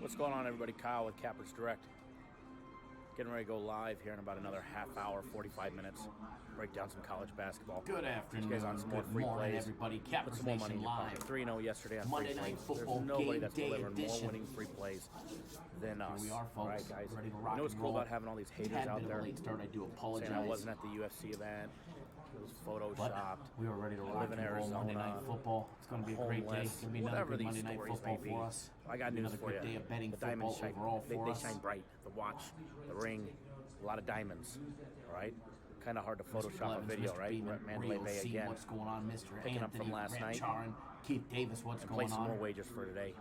What's going on, everybody? Kyle with Cappers Direct. Getting ready to go live here in about another half hour, 45 minutes. Break down some college basketball. Good afternoon. You guys on some more free morning, plays. everybody. Put Cappers some more Nation money in your live. pocket. 3-0 yesterday on Monday free Night plays. Football There's nobody Game that's Day delivering more edition. winning free plays than us. Here we are, folks. All right, guys. Ready to You rock know what's and cool roll. about having all these haters Tad out bit of a there? late start. I do apologize. Saying I wasn't at the UFC event. It was photoshopped. But we were ready to I rock live in and roll Arizona. Monday Night Football. It's going to be a great day. It's going to be another Whatever good these Monday Night stories Football may be. for us. I got news another for good you. day of betting The football diamonds shine. overall for They us. shine bright. The watch, the ring, a lot of diamonds. All right. Kind of hard to Photoshop a video, Mr. right? Beeman, We're at Mandalay Rio Bay C, again. what's going on, Mr. Picking up Anthony, from last night. Charin, Keith Davis, what's And going play some on? more wagers for today.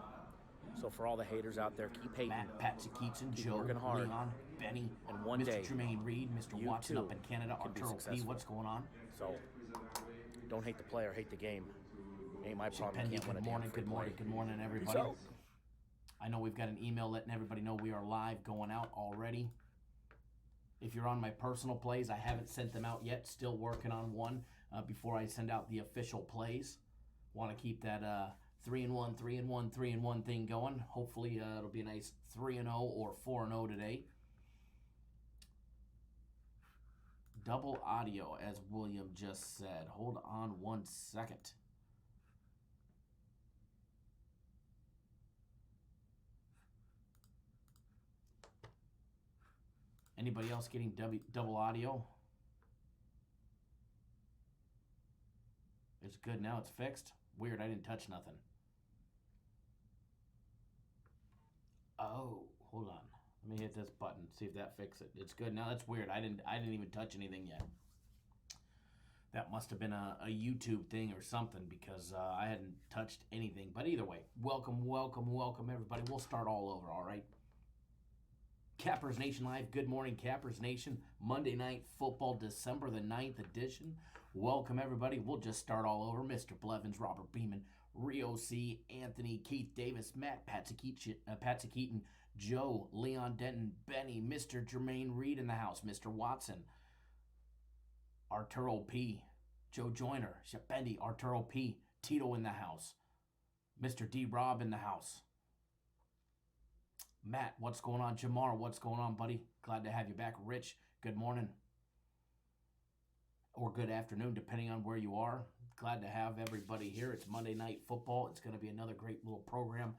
So for all the haters out there, keep hating. Matt, Patsy Keatson, Keep Joe, working hard. Leon, Benny, And one Mr. day, Jermaine Reed, Mr. you Watson too up in Canada, can be Arturo P, successful. what's going on? So don't hate the player, hate the game. Ain't my problem. Pendy, Can't win a damn free play. good morning, Peace everybody. out. I know we've got an email letting everybody know we are live going out already. If you're on my personal plays, I haven't sent them out yet. Still working on one before I send out the official plays. Want to keep that 3-1, 3-1, 3-1 thing going. Hopefully it'll be a nice 3-0 or 4-0 today. Double audio, as William just said. Hold on 1 second. Anybody else getting double audio? It's good now. It's fixed. Weird. I didn't touch nothing. Oh, hold on. Let me hit this button. See if that fixes it. It's good now. That's weird. I didn't even touch anything yet. That must have been a YouTube thing or something because I hadn't touched anything. But either way, welcome, everybody. We'll start all over. All right. Cappers Nation Live. Good morning, Cappers Nation. Monday Night Football, December the 9th edition. Welcome, everybody. We'll just start all over. Mr. Blevins, Robert Beeman, Rio C, Anthony, Keith Davis, Matt, Patsy Keaton, Joe, Leon Denton, Benny, Mr. Jermaine Reed in the house, Mr. Watson, Arturo P, Joe Joyner, Bendy, Arturo P, Tito in the house, Mr. D. Rob in the house. Matt, what's going on? Jamar, what's going on, buddy? Glad to have you back. Rich, good morning. Or good afternoon, depending on where you are. Glad to have everybody here. It's Monday Night Football. It's going to be another great little program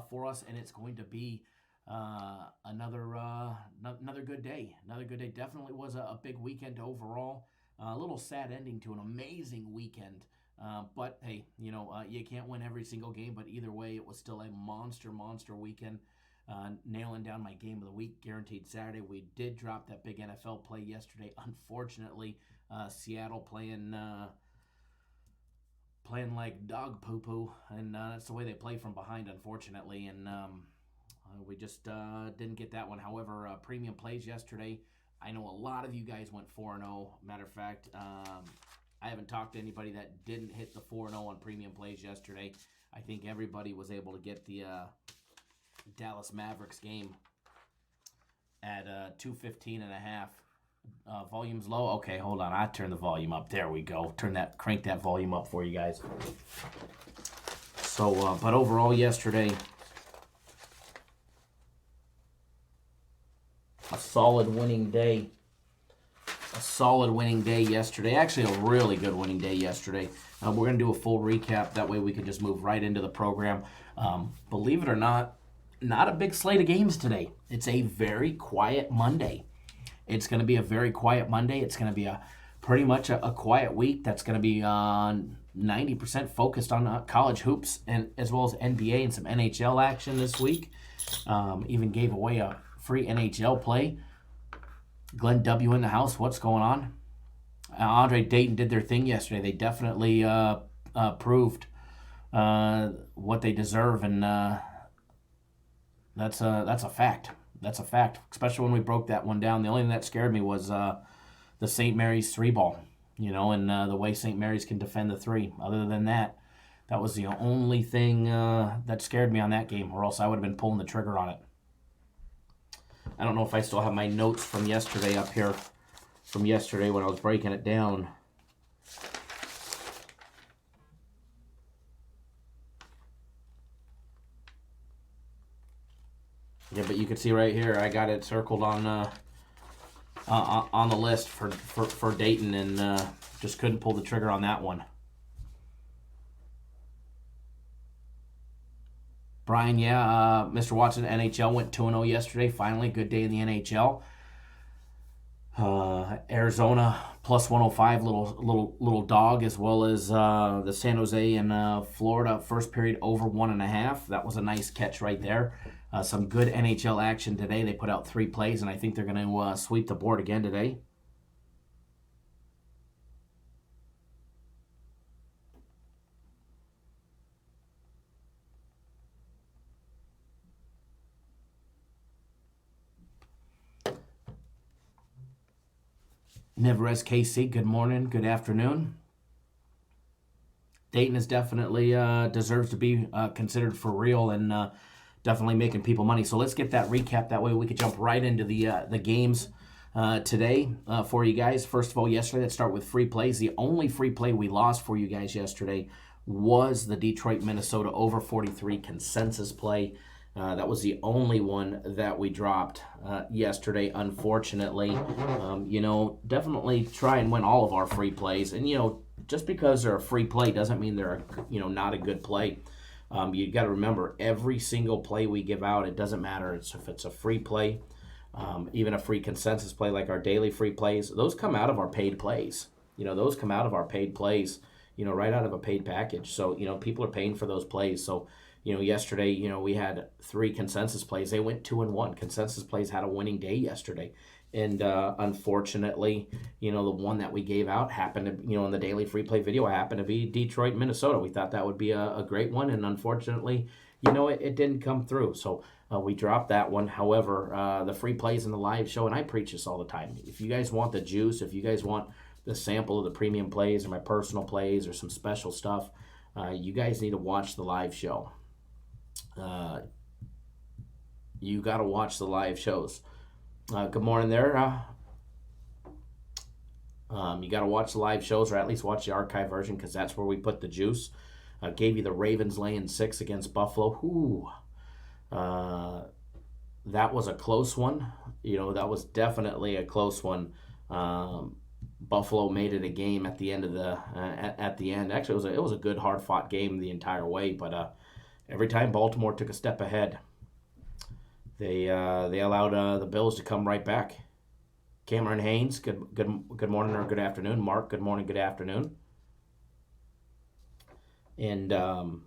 for us, and it's going to be another good day. Another good day. Definitely was a big weekend overall. A little sad ending to an amazing weekend. But, hey, you know, you can't win every single game, but either way, it was still a monster weekend. Nailing down my game of the week, guaranteed Saturday. We did drop that big NFL play yesterday. Unfortunately, Seattle playing like dog poo-poo, and that's the way they play from behind, unfortunately. And we just didn't get that one. However, premium plays yesterday. I know a lot of you guys went 4-0. Matter of fact, I haven't talked to anybody that didn't hit the 4-0 on premium plays yesterday. I think everybody was able to get the Dallas Mavericks game at 215.5. Volume's low. Okay, hold on. I turned the volume up. There we go. Crank that volume up for you guys. So, but overall yesterday, a solid winning day. A solid winning day yesterday. Actually, a really good winning day yesterday. We're going to do a full recap. That way we can just move right into the program. Believe it or not a big slate of games today. It's a very quiet Monday. It's going to be a very quiet Monday. It's going to be pretty much a quiet week that's going to be 90% focused on college hoops and as well as NBA and some NHL action this week. Even gave away a free NHL play. Glenn W. in the house. What's going on? Andre Dayton did their thing yesterday. They definitely proved what they deserve, and that's a fact. That's a fact, especially when we broke that one down. The only thing that scared me was the St. Mary's 3-ball, you know, and the way St. Mary's can defend the 3. Other than that, that was the only thing that scared me on that game, or else I would have been pulling the trigger on it. I don't know if I still have my notes from yesterday up here, from yesterday when I was breaking it down. Yeah, but you can see right here, I got it circled on the list for Dayton, and just couldn't pull the trigger on that one. Brian, yeah, Mr. Watson, NHL went 2-0 yesterday. Finally, good day in the NHL. Arizona plus 105, little dog, as well as the San Jose and Florida first period over 1.5. That was a nice catch right there. Some good NHL action today. They put out 3 plays, and I think they're going to sweep the board again today. Neverez KC, good morning, good afternoon. Dayton is definitely deserves to be considered for real and definitely making people money. So let's get that recap. That way we can jump right into the games today for you guys. First of all, yesterday, let's start with free plays. The only free play we lost for you guys yesterday was the Detroit, Minnesota over 43 consensus play. That was the only one that we dropped yesterday, unfortunately. Definitely try and win all of our free plays. And, just because they're a free play doesn't mean they're, not a good play. You got to remember, every single play we give out, it doesn't matter if it's a free play, even a free consensus play like our daily free plays. Those come out of our paid plays. Those come out of our paid plays, right out of a paid package. So, people are paying for those plays. So, yesterday, we had 3 consensus plays. They went 2-1. Consensus plays had a winning day yesterday. And unfortunately, the one that we gave out happened to, in the daily free play video, happened to be Detroit, Minnesota. We thought that would be a great one. And unfortunately, it didn't come through. So we dropped that one. However, the free plays in the live show, and I preach this all the time. If you guys want the juice, if you guys want the sample of the premium plays or my personal plays or some special stuff, you guys need to watch the live show. You got to watch the live shows. Good morning there. You got to watch the live shows, or at least watch the archive version, because that's where we put the juice. Gave you the Ravens laying 6 against Buffalo. Ooh. That was a close one. That was definitely a close one. Buffalo made it a game at the end of at the end. Actually, it was a good, hard-fought game the entire way, but every time Baltimore took a step ahead, they allowed the Bills to come right back. Cameron Haynes, good morning or good afternoon. Mark, good morning, good afternoon. And so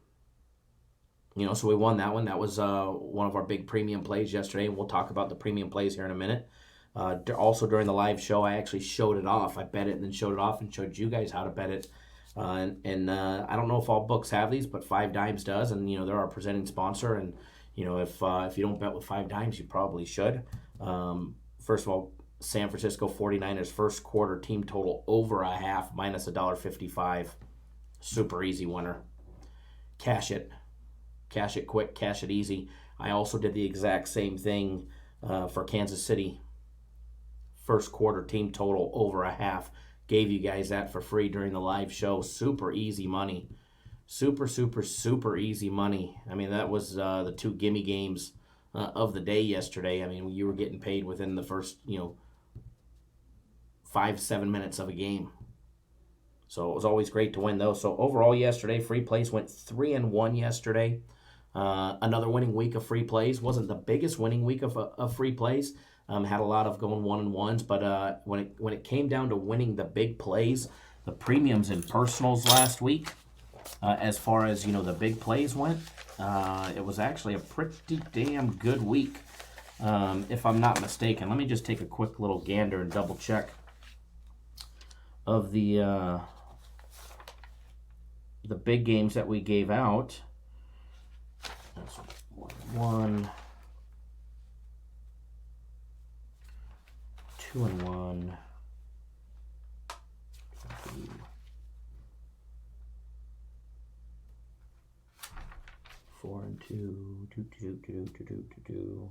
we won that one. That was one of our big premium plays yesterday. We'll talk about the premium plays here in a minute. Also during the live show, I actually showed it off. I bet it and then showed it off and showed you guys how to bet it. And I don't know if all books have these, but 5 Dimes does, and they're our presenting sponsor. And if you don't bet with 5 Dimes, you probably should. First of all, San Francisco 49ers first quarter team total over a half minus $1.55. Super easy winner. Cash it quick, cash it easy. I also did the exact same thing for Kansas City. First quarter team total over a half. Gave you guys that for free during the live show. Super easy money. Super, super, super easy money. I mean, that was the 2 gimme games of the day yesterday. I mean, you were getting paid within the first, 5-7 minutes of a game. So it was always great to win those. So overall yesterday, free plays went 3-1 yesterday. Another winning week of free plays. Wasn't the biggest winning week of free plays. Had a lot of going 1-1s, but when it came down to winning the big plays, the premiums and personals last week, as far as the big plays went, it was actually a pretty damn good week, if I'm not mistaken. Let me just take a quick little gander and double check of the big games that we gave out. That's 1, 2-1, 4-2, 2.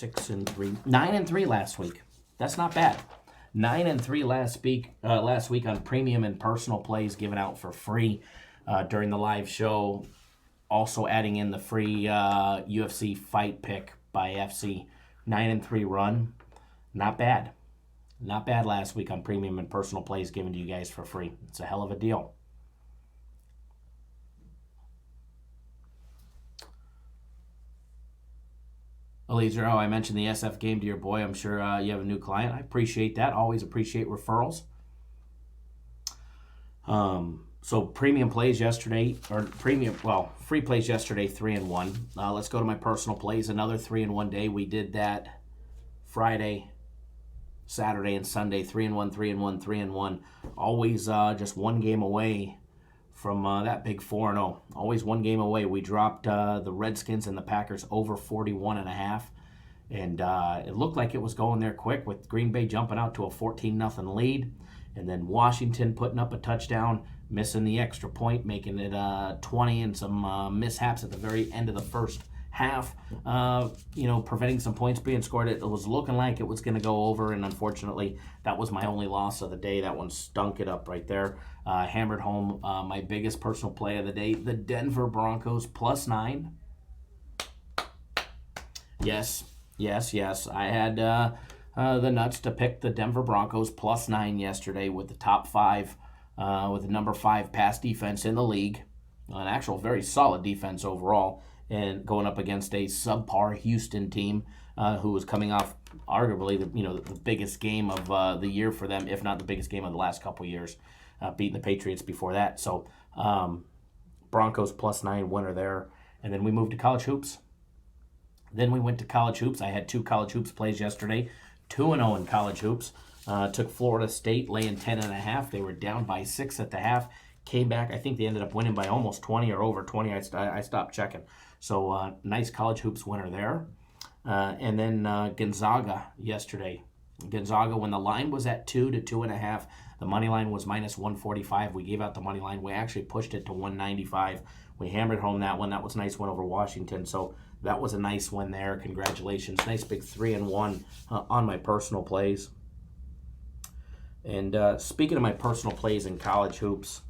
6-3, 9-3 last week. That's not bad. 9-3 last week on premium and personal plays given out for free during the live show. Also adding in the free UFC fight pick by FC. 9-3 run. Not bad. Not bad last week on premium and personal plays given to you guys for free. It's a hell of a deal. Eliezer, I mentioned the SF game to your boy. I'm sure you have a new client. I appreciate that. Always appreciate referrals. So premium plays yesterday, free plays yesterday, 3-1. Let's go to my personal plays. Another 3-1 day. We did that Friday, Saturday, and Sunday. 3-1, 3-1, 3-1. Always just one game away from that big 4-0. Always one game away. We dropped the Redskins and the Packers over 41.5. And it looked like it was going there quick with Green Bay jumping out to a 14-0 lead. And then Washington putting up a touchdown, missing the extra point, making it 20, and some mishaps at the very end of the first half, preventing some points being scored. It was looking like it was going to go over, and unfortunately, that was my only loss of the day. That one stunk it up right there. Hammered home my biggest personal play of the day, the Denver Broncos +9. Yes. I had the nuts to pick the Denver Broncos +9 yesterday with the top 5, with the number 5 pass defense in the league. An actual very solid defense overall, and going up against a subpar Houston team who was coming off arguably the biggest game of the year for them, if not the biggest game of the last couple years, beating the Patriots before that. So Broncos +9 winner there. And then we moved to college hoops. Then we went to college hoops. I had 2 college hoops plays yesterday. 2-0 in college hoops. Took Florida State laying 10.5. They were down by 6 at the half. Came back. I think they ended up winning by almost 20 or over 20. I stopped checking. So nice college hoops winner there. And then Gonzaga yesterday. Gonzaga, when the line was at 2 to 2.5, the money line was -145. We gave out the money line. We actually pushed it to 195. We hammered home that one. That was a nice win over Washington. So that was a nice win there. Congratulations. Nice big 3-1 on my personal plays. And speaking of my personal plays in college hoops,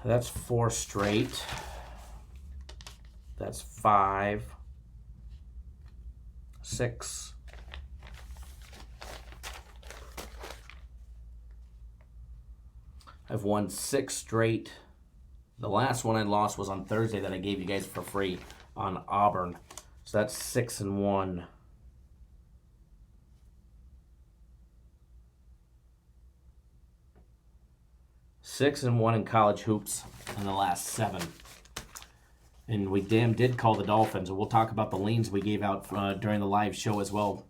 that's 4 straight. That's 5, 6, 've won 6 straight. The last one I lost was on Thursday that I gave you guys for free on Auburn. So that's 6-1. Six and one in college hoops in the last 7. And we did call the Dolphins. And we'll talk about the leans we gave out during the live show as well.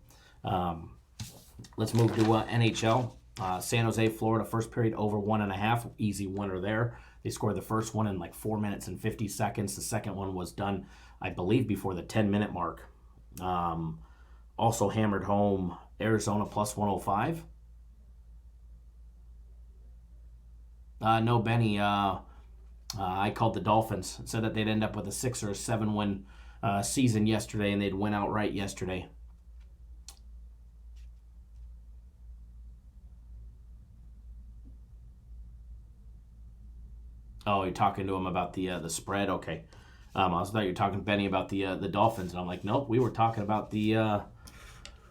Let's move to NHL. San Jose, Florida, first period over 1.5. Easy winner there. They scored the first one in like 4 minutes and 50 seconds. The second one was done, I believe, before the 10-minute mark. Also hammered home Arizona +105. No, Benny. I called the Dolphins. Said that they'd end up with a 6 or a 7 win season yesterday, and they'd win outright yesterday. Oh, you're talking to him about the spread? Okay. I thought you were talking to Benny about the Dolphins, and I'm like, nope, we were talking about the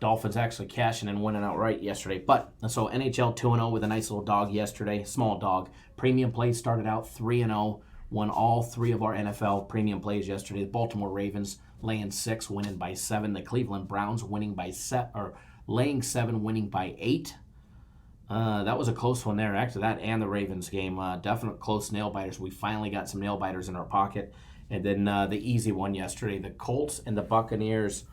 Dolphins actually cashing and winning outright yesterday. But, so NHL 2-0 with a nice little dog yesterday, small dog. Premium plays started out 3-0, won all 3 of our NFL premium plays yesterday. The Baltimore Ravens laying 6, winning by 7. The Cleveland Browns laying 7, winning by 8. That was a close one there. Actually, that and the Ravens game, definite close nail biters. We finally got some nail biters in our pocket. And then the easy one yesterday, the Colts and the Buccaneers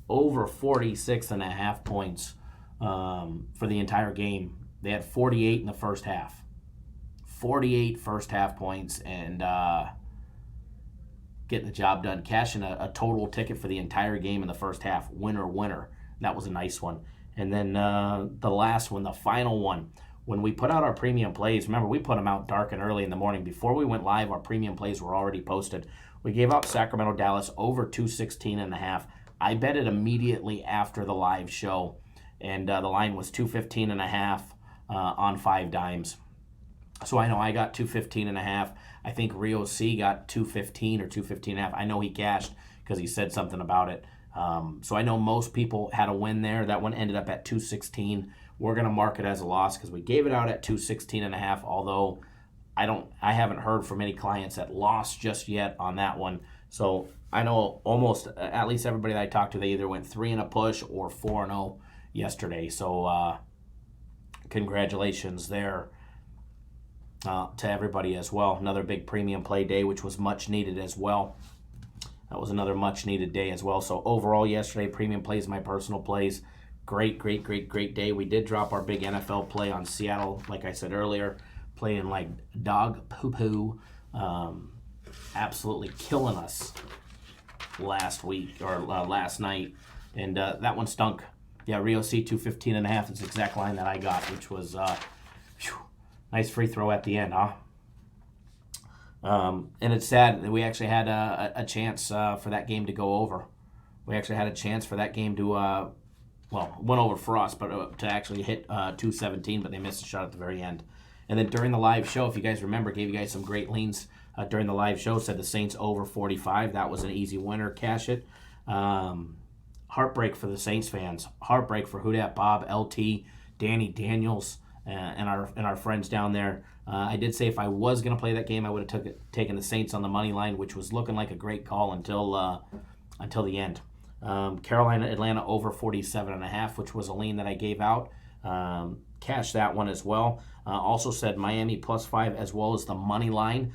over 46.5 points for the entire game. They had 48 in the first half. 48 first half points, and getting the job done. Cashing a total ticket for the entire game in the first half. Winner. That was a nice one. And then the last one, the final one, when we put out our premium plays, remember we put them out dark and early in the morning. Before we went live, our premium plays were already posted. We gave out Sacramento Dallas over 216.5. I bet it immediately after the live show, and the line was 215.5 on 5 dimes. So I know I got 215.5. I think Rio C got 215 or 215.5. I know he cashed because he said something about it. So I know most people had a win there. That one ended up at 216. We're going to mark it as a loss because we gave it out at 216.5, although I haven't heard from any clients that lost just yet on that one. So I know almost at least everybody that I talked to, they either went 3 in a push or 4-0 yesterday. So congratulations there to everybody as well. Another big premium play day, which was much needed as well. That was another much needed day as well. So overall yesterday, premium plays, my personal plays, great day. We did drop our big NFL play on Seattle, like I said earlier, playing like dog poo-poo, absolutely killing us last night, and that one stunk. Yeah, Rio C 215.5 is the exact line that I got, which was nice free throw at the end, huh? And it's sad that we actually had a chance for that game to go over. We actually had a chance for that game to, went over for us, but to actually hit 217, but they missed a shot at the very end. And then during the live show, if you guys remember, gave you guys some great leans during the live show, said the Saints over 45. That was an easy winner. Cash it. Heartbreak for the Saints fans. Heartbreak for Who Dat Bob, LT, Danny Daniels, and our friends down there. I did say if I was going to play that game, I would have taken the Saints on the money line, which was looking like a great call until the end. Carolina, Atlanta over 47.5, which was a lean that I gave out. Cashed that one as well. Also said Miami +5 as well as the money line.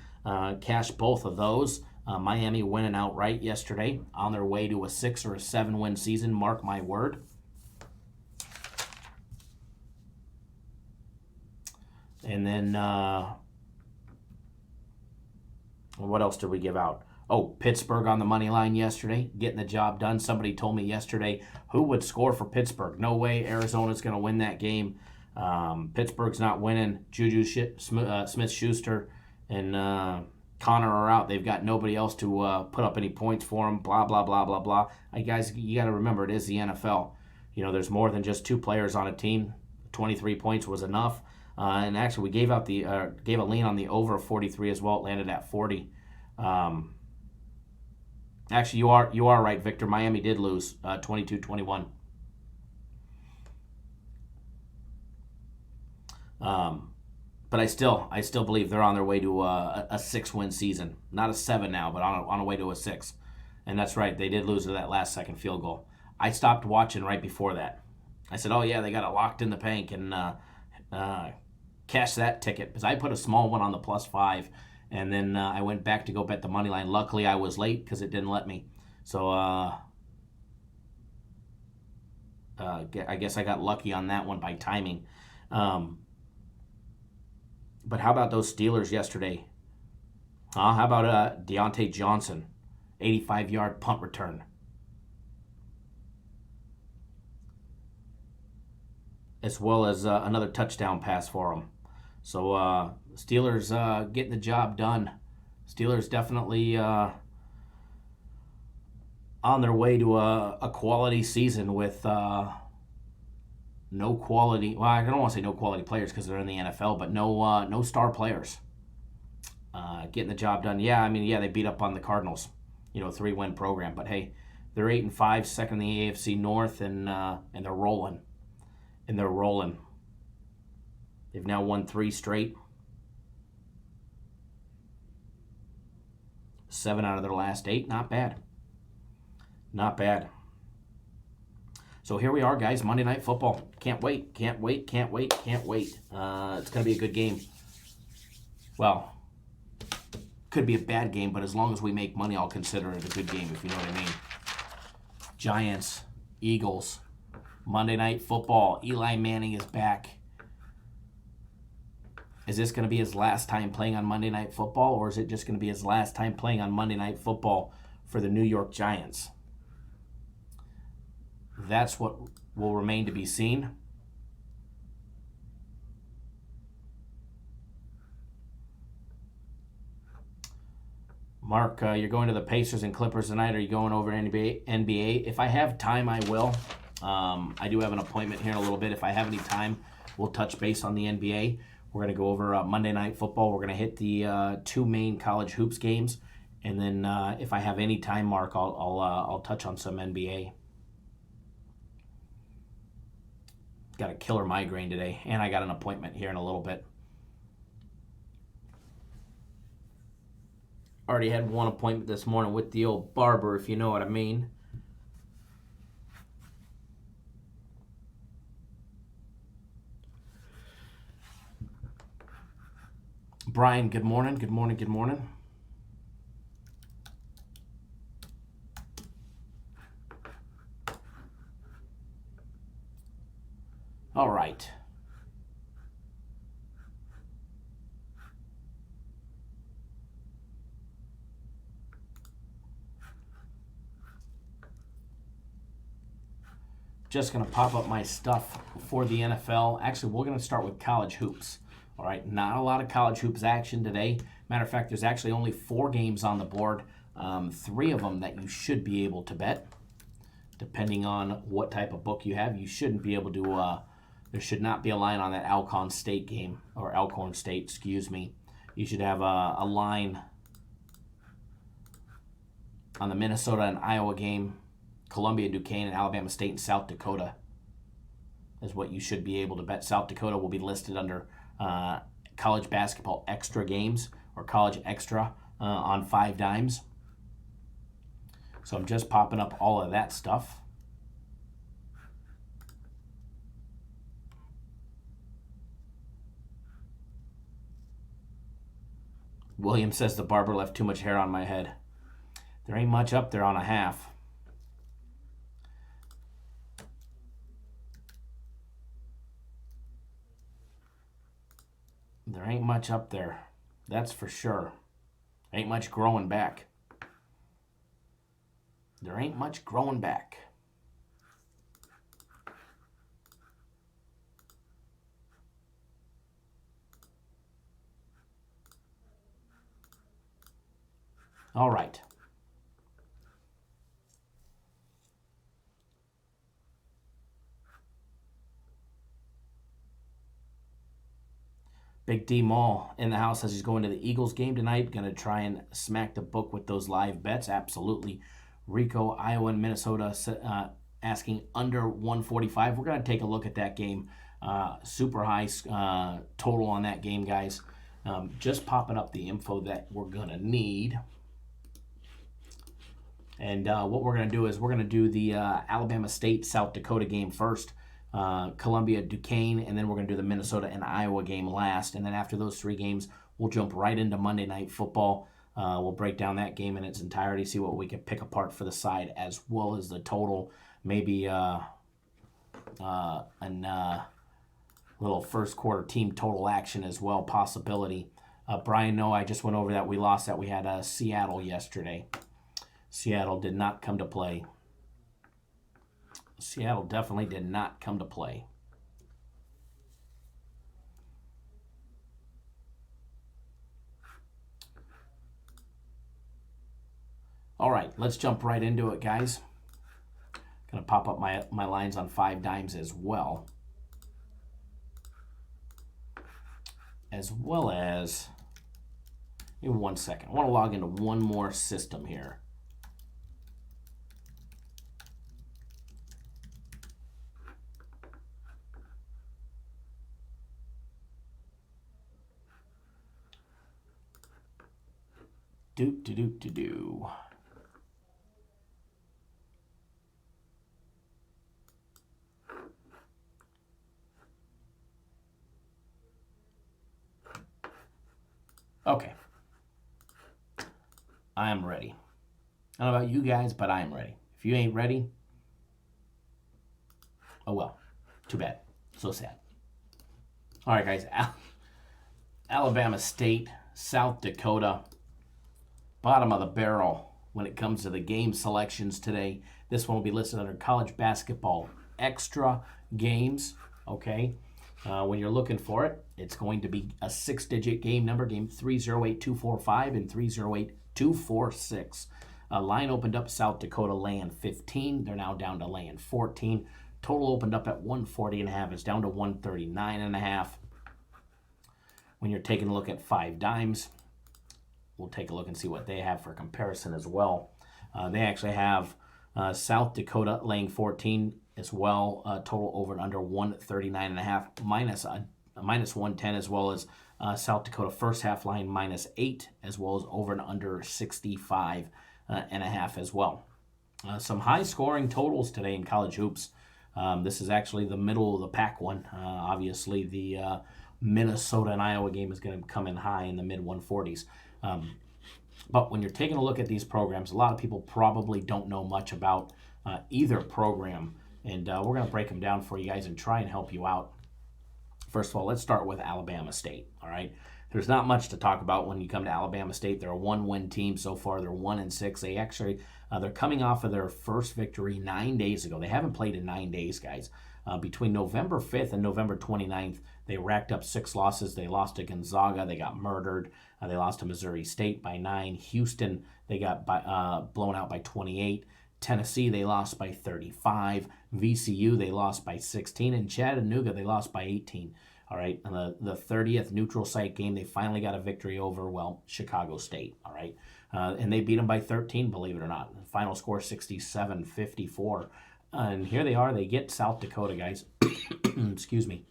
Cashed both of those. Miami winning outright yesterday, on their way to a 6 or a 7 win season. Mark my word. And then, what else did we give out? Oh, Pittsburgh on the money line yesterday, getting the job done. Somebody told me yesterday, who would score for Pittsburgh? No way Arizona's going to win that game. Pittsburgh's not winning. Juju Smith-Schuster and Connor are out. They've got nobody else to put up any points for them. Blah, blah, blah, blah, blah. Guys, you got to remember, it is the NFL. You know, there's more than just 2 players on a team. 23 points was enough. And actually, we gave a lean on the over 43 as well. It landed at 40. Actually, you are right, Victor. Miami did lose 22-21. But I still believe they're on their way to a 6-win season. Not a 7 now, but on a way to a 6. And that's right, they did lose to that last second field goal. I stopped watching right before that. I said, oh yeah, they got it locked in the bank, and cash that ticket, because I put a small one on the +5, and then I went back to go bet the money line. Luckily, I was late because it didn't let me. So I guess I got lucky on that one by timing. But how about those Steelers yesterday? How about Deontay Johnson, 85-yard punt return? As well as another touchdown pass for him. So Steelers getting the job done. Steelers definitely on their way to a quality season with no quality. Well, I don't want to say no quality players because they're in the NFL, but no star players. Getting the job done. Yeah, I mean, yeah, they beat up on the Cardinals. 3-win program, but hey, they're 8-5, second in the AFC North, and they're rolling. And they're rolling. They've now won 3 straight. 7 out of their last 8. Not bad. Not bad. So here we are, guys. Monday Night Football. Can't wait. Can't wait. Can't wait. Can't wait. It's going to be a good game. Well, could be a bad game, but as long as we make money, I'll consider it a good game, if you know what I mean. Giants, Eagles. Monday Night Football. Eli Manning is back. Is this going to be his last time playing on Monday Night Football, or is it just going to be his last time playing on Monday Night Football for the New York Giants? That's what will remain to be seen. Mark, you're going to the Pacers and Clippers tonight. Are you going over NBA? If I have time, I will. I do have an appointment here in a little bit. If I have any time, we'll touch base on the NBA. We're going to go over Monday Night Football. We're going to hit the 2 main college hoops games. And then if I have any time, Mark, I'll touch on some NBA. Got a killer migraine today, and I got an appointment here in a little bit. Already had one appointment this morning with the old barber, if you know what I mean. Brian, good morning, good morning, good morning. All right. Just going to pop up my stuff for the NFL. Actually, we're going to start with college hoops. All right, not a lot of college hoops action today. Matter of fact, there's actually only 4 games on the board, 3 of them that you should be able to bet. Depending on what type of book you have, you shouldn't be able to, there should not be a line on that Alcorn State game, or Alcorn State, excuse me. You should have a line on the Minnesota and Iowa game, Columbia, Duquesne, and Alabama State and South Dakota is what you should be able to bet. South Dakota will be listed under college basketball extra games or college extra on 5 dimes. So I'm just popping up all of that stuff. William says the barber left too much hair on my head. There ain't much up there on a half. There ain't much up there. That's for sure. Ain't much growing back. There ain't much growing back. All right. Big D Mall in the house says he's going to the Eagles game tonight. Going to try and smack the book with those live bets. Absolutely. Rico, Iowa, and Minnesota asking under 145. We're going to take a look at that game. Super high total on that game, guys. Just popping up the info that we're going to need. And what we're going to do is we're going to do the Alabama State, South Dakota game first. Columbia, Duquesne, and then we're going to do the Minnesota and Iowa game last. And then after those 3 games, we'll jump right into Monday Night Football. We'll break down that game in its entirety, see what we can pick apart for the side, as well as the total. Maybe a little first quarter team total action as well, possibility. Brian, no, I just went over that. We lost that. We had Seattle yesterday. Seattle did not come to play. Seattle definitely did not come to play. All right, let's jump right into it, guys. Going to pop up my lines on 5 dimes as well. As well as, give me 1 second. I want to log into one more system here. Do. Okay. I am ready. I don't know about you guys, but I am ready. If you ain't ready, oh well. Too bad. So sad. All right, guys. Alabama State, South Dakota. Bottom of the barrel when it comes to the game selections today. This one will be listed under college basketball extra games. Okay. When you're looking for it, it's going to be a 6-digit game number, game 308245 and 308246. Line opened up South Dakota laying 15. They're now down to laying 14. Total opened up at 140.5. It's down to 139.5. When you're taking a look at 5 dimes, we'll take a look and see what they have for comparison as well. They actually have South Dakota laying 14 as well. Total over and under 139.5, minus 110, as well as South Dakota first half line -8, as well as over and under 65.5 as well. Some high scoring totals today in college hoops. This is actually the middle of the pack one. Obviously, the Minnesota and Iowa game is going to come in high in the mid 140s. But when you're taking a look at these programs, a lot of people probably don't know much about either program. And we're going to break them down for you guys and try and help you out. First of all, let's start with Alabama State. All right. There's not much to talk about when you come to Alabama State. They're a 1-win team so far. They're 1-6. They actually, they're coming off of their first victory 9 days ago. They haven't played in 9 days, guys. Between November 5th and November 29th, they racked up 6 losses. They lost to Gonzaga. They got murdered. They lost to Missouri State by 9. Houston, they got blown out by 28. Tennessee, they lost by 35. VCU, they lost by 16. And Chattanooga, they lost by 18. All right, and the 30th neutral site game, they finally got a victory over, well, Chicago State. All right, and they beat them by 13, believe it or not. Final score 67-54. And here they are. They get South Dakota, guys. Excuse me.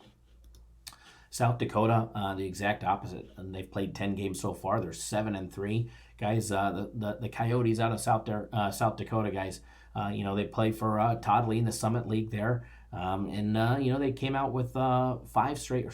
South Dakota, the exact opposite. And they've played 10 games so far. They're 7-3. Guys, the Coyotes out of South Dakota, guys, they play for Todd Lee in the Summit League there. They came out with 5 straight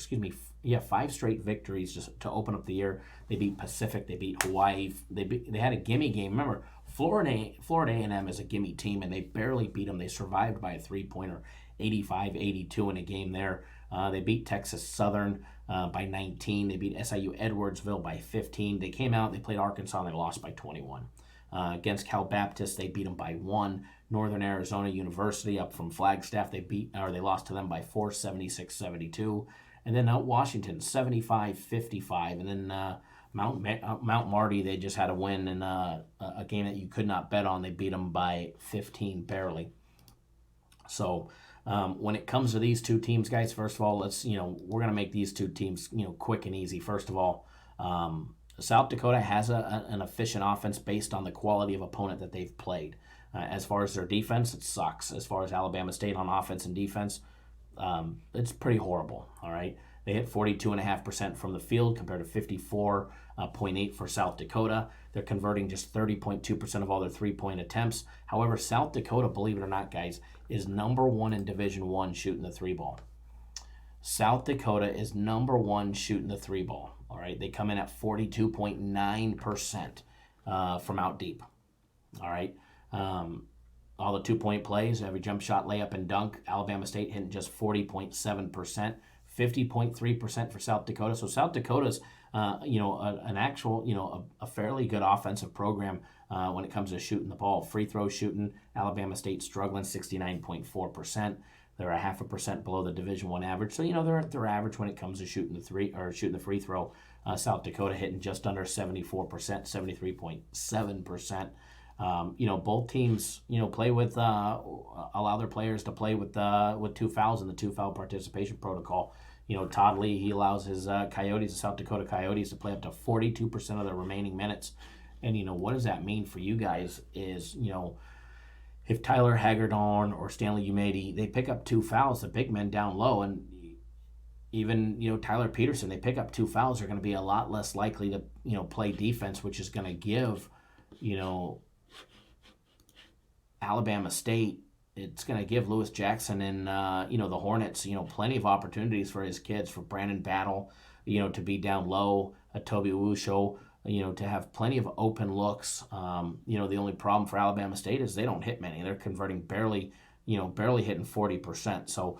victories just to open up the year. They beat Pacific. They beat Hawaii. They had a gimme game. Remember, Florida A&M is a gimme team, and they barely beat them. They survived by a 3-pointer, 85-82 in a game there. They beat Texas Southern by 19. They beat SIU Edwardsville by 15. They came out, they played Arkansas, and they lost by 21. Against Cal Baptist, they beat them by 1. Northern Arizona University up from Flagstaff, they lost to them by 4, 76-72. And then Washington, 75-55. And then Mount Marty, they just had a win in a game that you could not bet on. They beat them by 15 barely. So when it comes to these two teams, guys, first of all, we're going to make these two teams, quick and easy. First of all, South Dakota has an efficient offense based on the quality of opponent that they've played. As far as their defense, it sucks. As far as Alabama State on offense and defense, it's pretty horrible. All right, they hit 42.5% from the field compared to 54.8% for South Dakota. They're converting just 30.2% of all their 3-point attempts. However, South Dakota, believe it or not, guys, is number 1 in Division I shooting the 3-ball. South Dakota is number 1 shooting the 3-ball. All right, they come in at 42.9% from out deep. All right. All the 2-point plays, every jump shot, layup, and dunk, Alabama State hitting just 40.7%, 50.3% for South Dakota. So South Dakota's, an actual, a fairly good offensive program when it comes to shooting the ball. Free throw shooting, Alabama State struggling, 69.4%. They're a 0.5% below the Division I average. So, they're average when it comes to shooting the free throw. South Dakota hitting just under 74%, 73.7%. Both teams, play with, allow their players to play with 2 fouls in the 2-foul participation protocol. Todd Lee, he allows his Coyotes, the South Dakota Coyotes, to play up to 42% of the remaining minutes. And, what does that mean for you guys is, if Tyler Hagedorn or Stanley Umedi, they pick up 2 fouls, the big men down low, and even, Tyler Peterson, they pick up 2 fouls, they're going to be a lot less likely to, play defense, which is going to give, Alabama State, it's going to give Lewis Jackson and, the Hornets, plenty of opportunities for his kids, for Brandon Battle, to be down low, Toby Wusho, to have plenty of open looks. The only problem for Alabama State is they don't hit many. They're converting barely hitting 40%. So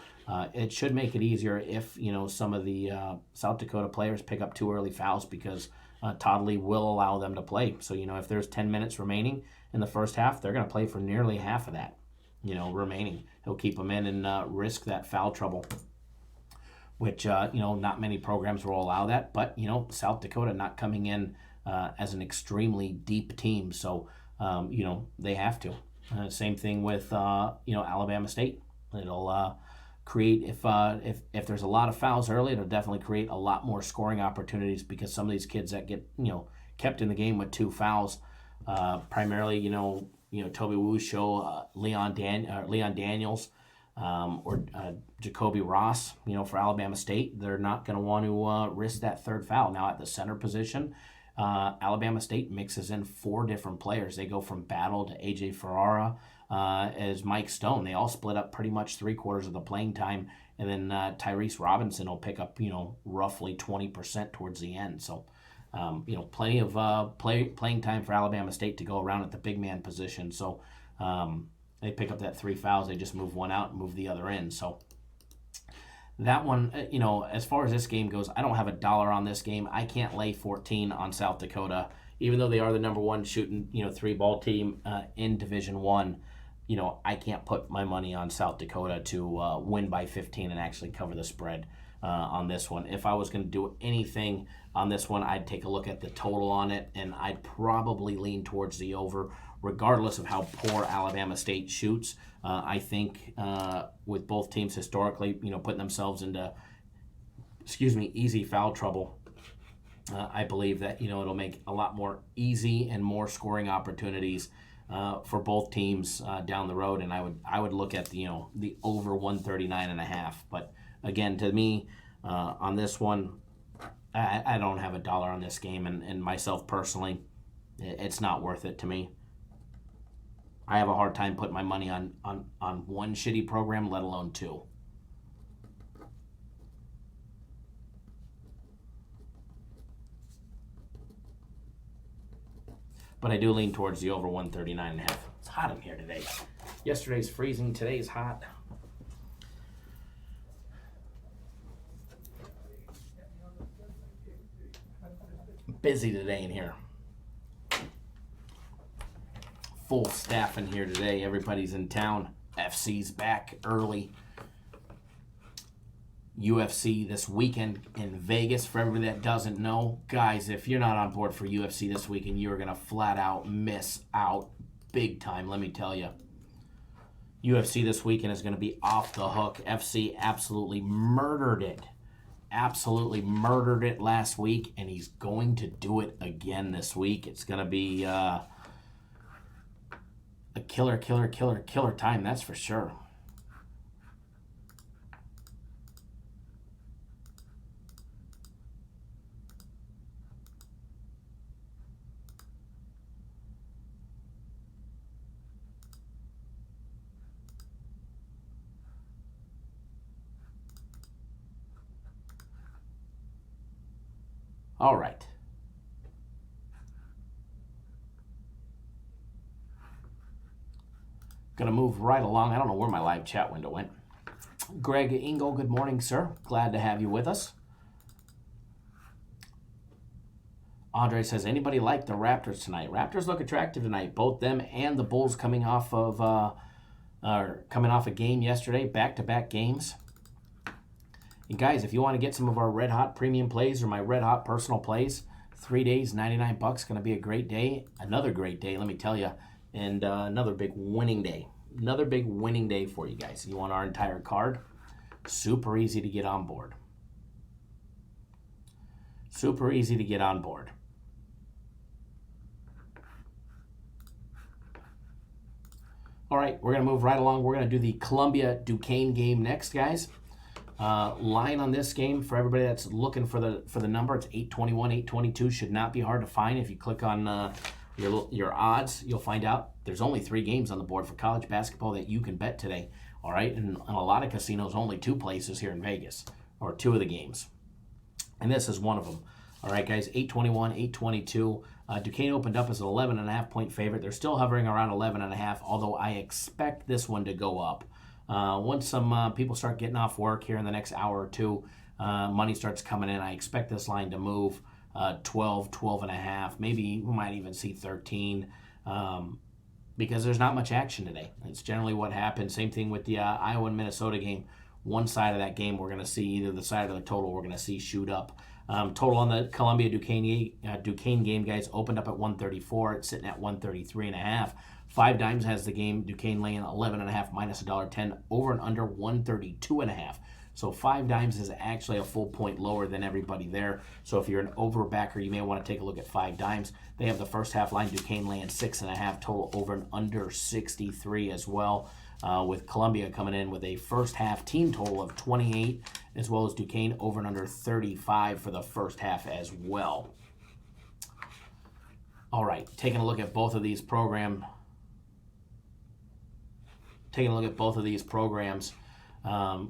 it should make it easier if, some of the South Dakota players pick up 2 early fouls, because Todd Lee will allow them to play. So, if there's 10 minutes remaining in the first half, they're going to play for nearly half of that, remaining. He'll keep them in and risk that foul trouble, which, not many programs will allow that. But, South Dakota not coming in as an extremely deep team. So, they have to. Same thing with, Alabama State. It'll create, if there's a lot of fouls early, it'll definitely create a lot more scoring opportunities, because some of these kids that get kept in the game with 2 fouls, primarily Toby Wusho, Leon Daniels, or Jacoby Ross, for Alabama State. They're not going to want to risk that 3rd foul. Now at the center position, Alabama State mixes in 4 different players. They go from Battle to AJ Ferrara, as Mike Stone. They all split up pretty much 3/4 of the playing time, and then Tyrese Robinson will pick up roughly 20% towards the end. So plenty of playing time for Alabama State to go around at the big man position. So they pick up that 3 fouls. They just move one out and move the other in. So that one, as far as this game goes, I don't have a dollar on this game. I can't lay 14 on South Dakota, even though they are the number 1 shooting 3-ball team in Division I. I can't put my money on South Dakota to win by 15 and actually cover the spread on this one. If I was going to do anything on this one, I'd take a look at the total on it, and I'd probably lean towards the over, regardless of how poor Alabama State shoots. I think with both teams historically, putting themselves into, easy foul trouble, I believe that, it'll make a lot more easy and more scoring opportunities for both teams down the road, and I would look at the over 139.5. But again, to me, on this one, I don't have a dollar on this game, and myself personally, it's not worth it to me. I have a hard time putting my money on one shitty program, let alone 2. But I do lean towards the over 139.5. It's hot in here today. Yesterday's freezing, today's hot. Busy today in here. Full staff in here today. Everybody's in town. FC's back early. UFC this weekend in Vegas. For everybody that doesn't know, guys, if you're not on board for UFC this weekend, you're going to flat out miss out big time, let me tell you. UFC this weekend is going to be off the hook. FC absolutely murdered it. Absolutely murdered it last week, and he's going to do it again this week. It's going to be a killer time, that's for sure. All right. Going to move right along. I don't know where my live chat window went. Greg Engel, good morning, sir. Glad to have you with us. Andre says, anybody like the Raptors tonight? Raptors look attractive tonight. Both them and the Bulls coming off a game yesterday, back-to-back games. And guys, if you want to get some of our Red Hot premium plays or my Red Hot personal plays, 3 days, $99, going to be a great day. Another great day, let me tell you. And another big winning day. Another big winning day for you guys. You want our entire card? Super easy to get on board. Super easy to get on board. All right, we're going to move right along. We're going to do the Columbia-Duquesne game next, guys. Line on this game, for everybody that's looking for the number, it's 821, 822. Should not be hard to find. If you click on your odds, you'll find out there's only 3 games on the board for college basketball that you can bet today. All right, and a lot of casinos, only 2 places here in Vegas, or 2 of the games. And this is one of them. All right, guys, 821, 822. Duquesne opened up as an 11.5-point favorite. They're still hovering around 11.5, although I expect this one to go up. Once some people start getting off work here in the next hour or two, money starts coming in. I expect this line to move 12, 12.5. Maybe we might even see 13 because there's not much action today. It's generally what happens. Same thing with the Iowa and Minnesota game. One side of that game we're going to see, either the side of the total we're going to see shoot up. Total on the Columbia Duquesne game, guys, opened up at 134. It's sitting at 133.5. 5 Dimes has the game. Duquesne laying 11.5 minus $1.10. Over and under 132.5. So 5 Dimes is actually a full point lower than everybody there. So if you're an overbacker, you may want to take a look at 5 Dimes. They have the first half line. Duquesne laying 6.5. Total over and under 63 as well. With Columbia coming in with a first half team total of 28, as well as Duquesne over and under 35 for the first half as well. All right, taking a look at both of these programs.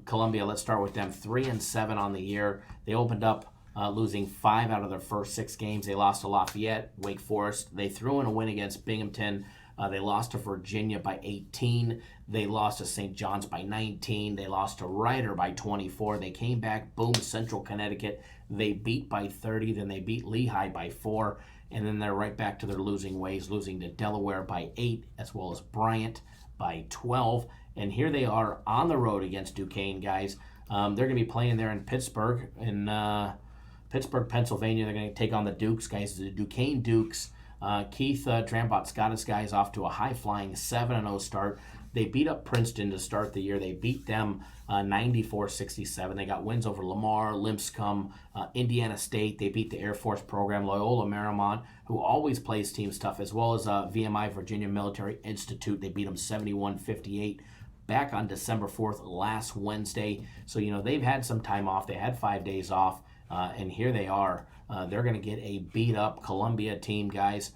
Columbia, let's start with them. 3-7 on the year. They opened up losing 5 out of their first 6 games. They lost to Lafayette, Wake Forest. They threw in a win against Binghamton. They lost to Virginia by 18. They lost to St. John's by 19. They lost to Rider by 24. They came back, boom, Central Connecticut. They beat by 30. Then they beat Lehigh by 4. And then they're right back to their losing ways, losing to Delaware by 8, as well as Bryant by 12. And here they are on the road against Duquesne, guys. They're going to be playing there in Pittsburgh, Pennsylvania. They're going to take on the Dukes, guys. The Duquesne Dukes. Keith Drambot's got his guys off to a high-flying 7-0 start. They beat up Princeton to start the year. They beat them 94-67. They got wins over Lamar, Lipscomb, Indiana State. They beat the Air Force program, Loyola Marymount, who always plays teams tough, as well as VMI, Virginia Military Institute. They beat them 71-58 back on December 4th, last Wednesday. So, they've had some time off. They had 5 days off, and here they are. They're going to get a beat-up Columbia team, guys,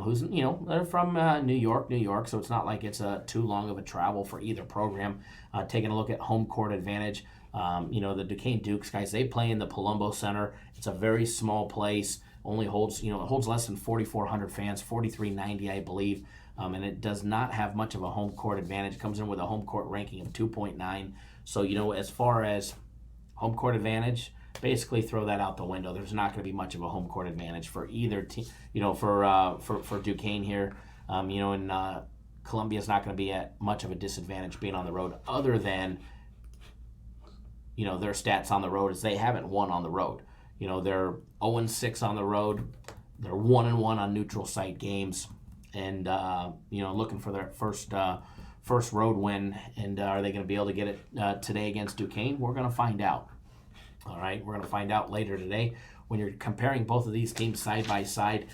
who's, they're from New York, so it's not like it's too long of a travel for either program. Taking a look at home court advantage, the Duquesne Dukes, guys, they play in the Palumbo Center. It's a very small place, only holds, it holds less than 4,400 fans, 4,390, I believe, and it does not have much of a home court advantage. It comes in with a home court ranking of 2.9. So, as far as home court advantage, basically throw that out the window. There's not going to be much of a home court advantage for either team, for Duquesne here. And Columbia's not going to be at much of a disadvantage being on the road, other than, their stats on the road is they haven't won on the road. They're 0-6 on the road. They're 1-1 on neutral site games, and looking for their first road win. And are they going to be able to get it today against Duquesne? We're going to find out. All right, we're going to find out later today. When you're comparing both of these teams side by side,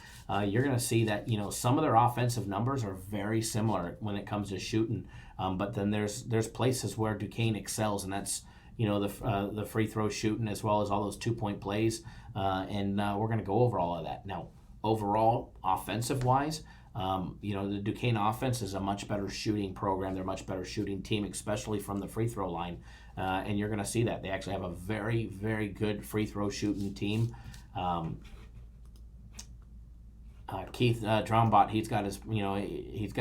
you're going to see that some of their offensive numbers are very similar when it comes to shooting. But then there's places where Duquesne excels, and that's the free throw shooting, as well as all those 2-point plays. And we're going to go over all of that. Now, overall, offensive wise, the Duquesne offense is a much better shooting program. They're a much better shooting team, especially from the free throw line. And you're going to see that. They actually have a very, very good free throw shooting team. Keith Drombot, he's got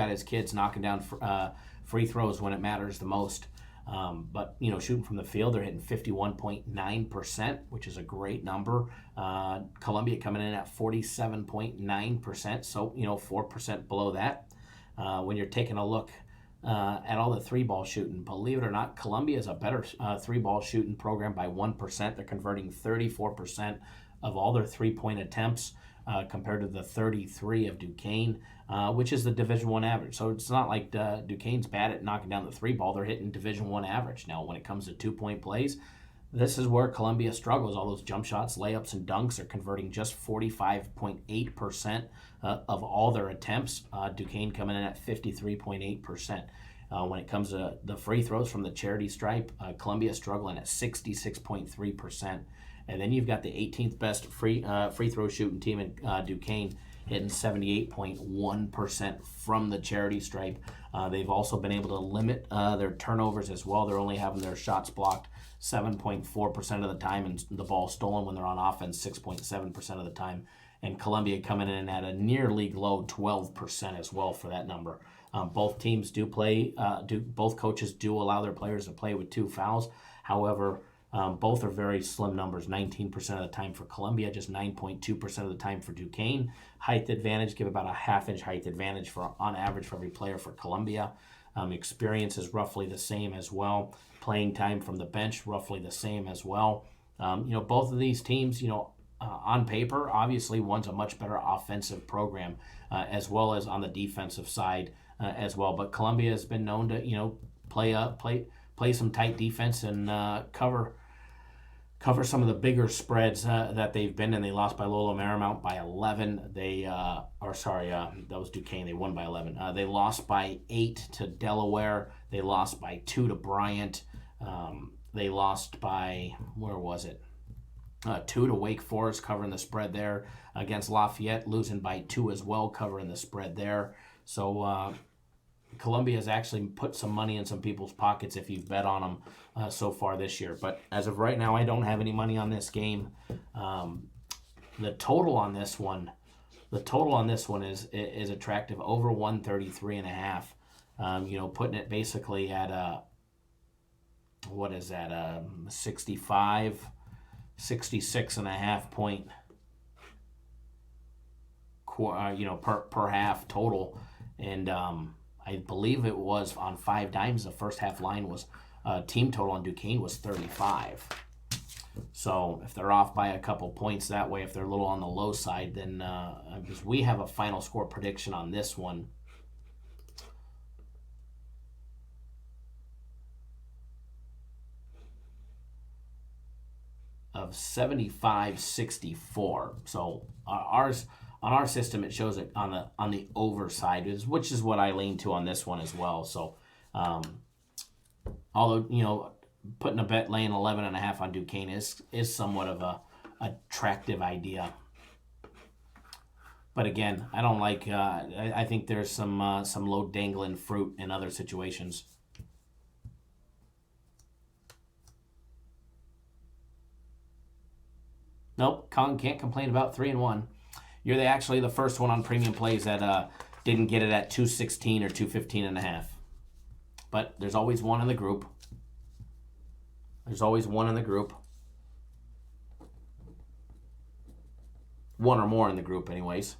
his kids knocking down free throws when it matters the most. But shooting from the field, they're hitting 51.9%, which is a great number. Columbia coming in at 47.9%, so 4% below that. When you're taking a look at all the 3-ball shooting, believe it or not, Columbia is a better 3-ball shooting program by 1%. They're converting 34% of all their 3-point attempts, compared to the 33 of Duquesne, which is the Division I average. So it's not like Duquesne's bad at knocking down the 3-ball. They're hitting Division I average. Now, when it comes to 2-point plays, this is where Columbia struggles. All those jump shots, layups, and dunks are converting just 45.8% of all their attempts. Duquesne coming in at 53.8%. When it comes to the free throws from the charity stripe, Columbia struggling at 66.3%. And then you've got the 18th best free throw shooting team in Duquesne, hitting 78.1% from the charity stripe. They've also been able to limit their turnovers as well. They're only having their shots blocked 7.4% of the time, and the ball stolen when they're on offense 6.7% of the time. And Columbia coming in at a near league low 12% as well for that number. Both teams do play. Both coaches do allow their players to play with 2 fouls. However, both are very slim numbers. 19% of the time for Columbia, just 9.2% of the time for Duquesne. Height advantage, give about a half-inch height advantage on average for every player for Columbia. Experience is roughly the same as well. Playing time from the bench, roughly the same as well. Both of these teams, on paper, obviously one's a much better offensive program, as well as on the defensive side as well. But Columbia has been known to play some tight defense and cover some of the bigger spreads that they've been in. They lost by Loyola Marymount by 11. That was Duquesne. They won by 11. They lost by 8 to Delaware. They lost by 2 to Bryant. They lost by, where was it? 2 to Wake Forest, covering the spread there. Against Lafayette, losing by 2 as well, covering the spread there. So Columbia has actually put some money in some people's pockets if you've bet on them so far this year. But as of right now, I don't have any money on this game. The total on this one is attractive, over 133.5. Putting it basically at what is that? 66.5 point. Per half total, and I believe it was on 5 dimes. The first half line was team total on Duquesne was 35. So if they're off by a couple points that way, if they're a little on the low side, then because we have a final score prediction on this one of 75-64. So ours. On our system, it shows it on the over side, which is what I lean to on this one as well. So, although putting a bet laying 11.5 on Duquesne is somewhat of a attractive idea. But again, I don't like. I think there's some low dangling fruit in other situations. Nope, Kong can't complain about 3-1. You're actually the first one on premium plays that didn't get it at 216 or 215.5. But there's always one in the group. One or more in the group, anyways.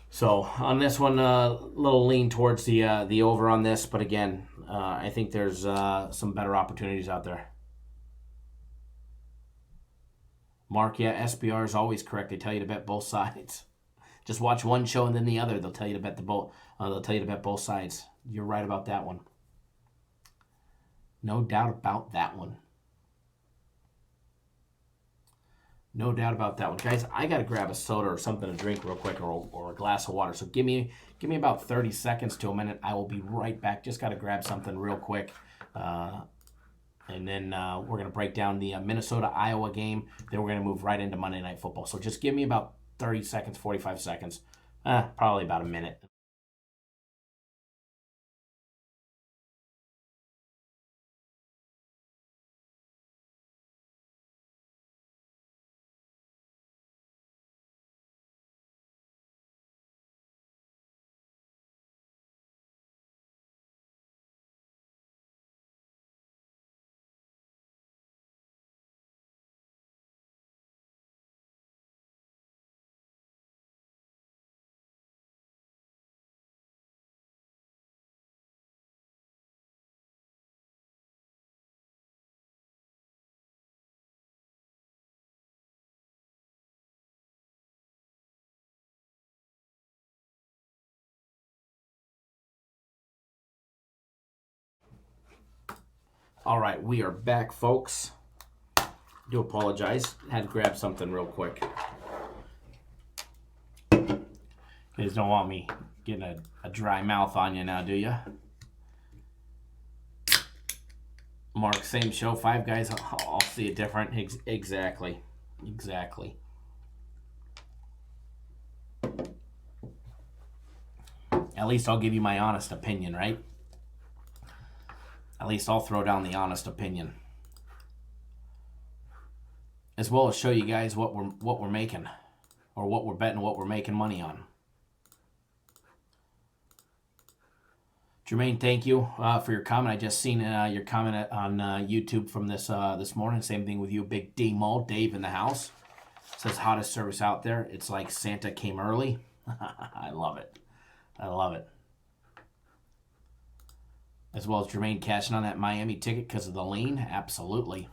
So on this one, a little lean towards the over on this. But again, I think there's some better opportunities out there. Mark, yeah, SBR is always correct. They tell you to bet both sides. Just watch one show and then the other. They'll tell you to bet both sides. You're right about that one. No doubt about that one. Guys, I got to grab a soda or something to drink real quick, or a glass of water. So give me about 30 seconds to a minute. I will be right back. Just got to grab something real quick. And then we're going to break down the Minnesota-Iowa game. Then we're going to move right into Monday Night Football. So just give me about 30 seconds, 45 seconds. Probably about a minute. All right, we are back, folks. Do apologize. Had to grab something real quick. You guys don't want me getting a dry mouth on you now, do you? Mark, same show, 5 guys. I'll see it different. Exactly. At least I'll give you my honest opinion, right? At least I'll throw down the honest opinion, as well as show you guys what we're making, or what we're betting, what we're making money on. Jermaine, thank you for your comment. I just seen your comment on YouTube from this morning. Same thing with you, Big D Mull. Dave in the house says hottest service out there. It's like Santa came early. I love it. As well as Jermaine cashing on that Miami ticket because of the lean. Absolutely.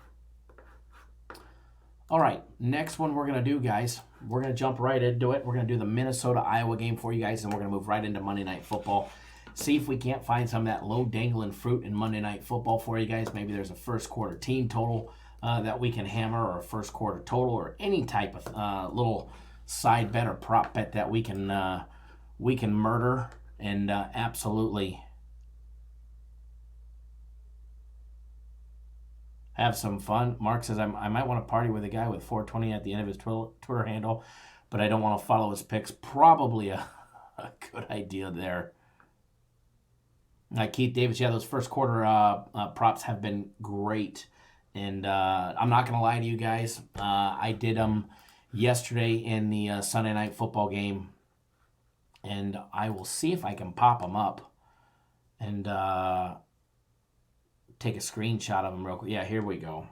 All right, next one we're going to do, guys, we're going to jump right into it. We're going to do the Minnesota-Iowa game for you guys, and we're going to move right into Monday Night Football. See if we can't find some of that low-dangling fruit in Monday Night Football for you guys. Maybe there's a first-quarter team total that we can hammer, or a first-quarter total, or any type of little side bet or prop bet that we can murder and absolutely have some fun. Mark says, I might want to party with a guy with 420 at the end of his Twitter handle, but I don't want to follow his picks. Probably a good idea there. Keith Davis, yeah, those first quarter props have been great. And I'm not going to lie to you guys. I did them yesterday in the Sunday Night Football game. And I will see if I can pop them up and take a screenshot of them real quick. Yeah, here we go.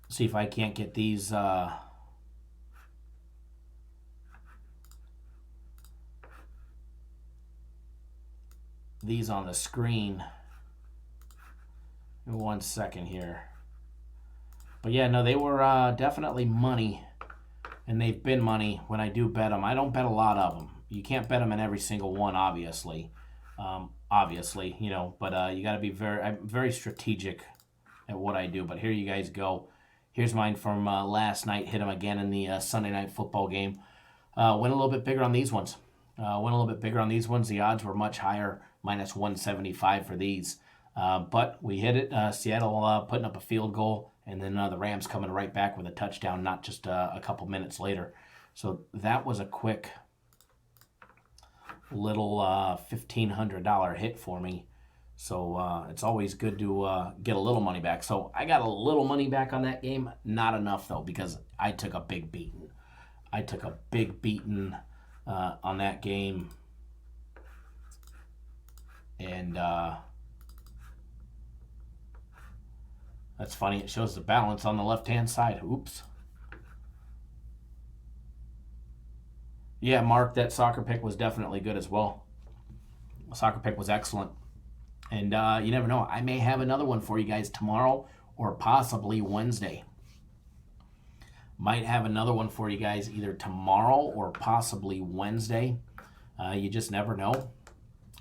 See if I can't get these on the screen. In 1 second here. But yeah, no, they were definitely money, and they've been money when I do bet them. I don't bet a lot of them. You can't bet them in every single one, obviously. You know, but you got to be I'm very strategic at what I do. But here you guys go. Here's mine from last night. Hit them again in the Sunday Night Football game. Went a little bit bigger on these ones. The odds were much higher, minus 175 for these. But we hit it. Seattle putting up a field goal, and then the Rams coming right back with a touchdown, not just a couple minutes later. So that was a quick little $1,500 hit for me. So it's always good to get a little money back. So I got a little money back on that game. Not enough, though, because I took a big beating. On that game. And that's funny. It shows the balance on the left-hand side. Oops. Yeah, Mark, that soccer pick was definitely good as well. The soccer pick was excellent. And you never know. I may have another one for you guys tomorrow or possibly Wednesday. Might have another one for you guys either tomorrow or possibly Wednesday. You just never know.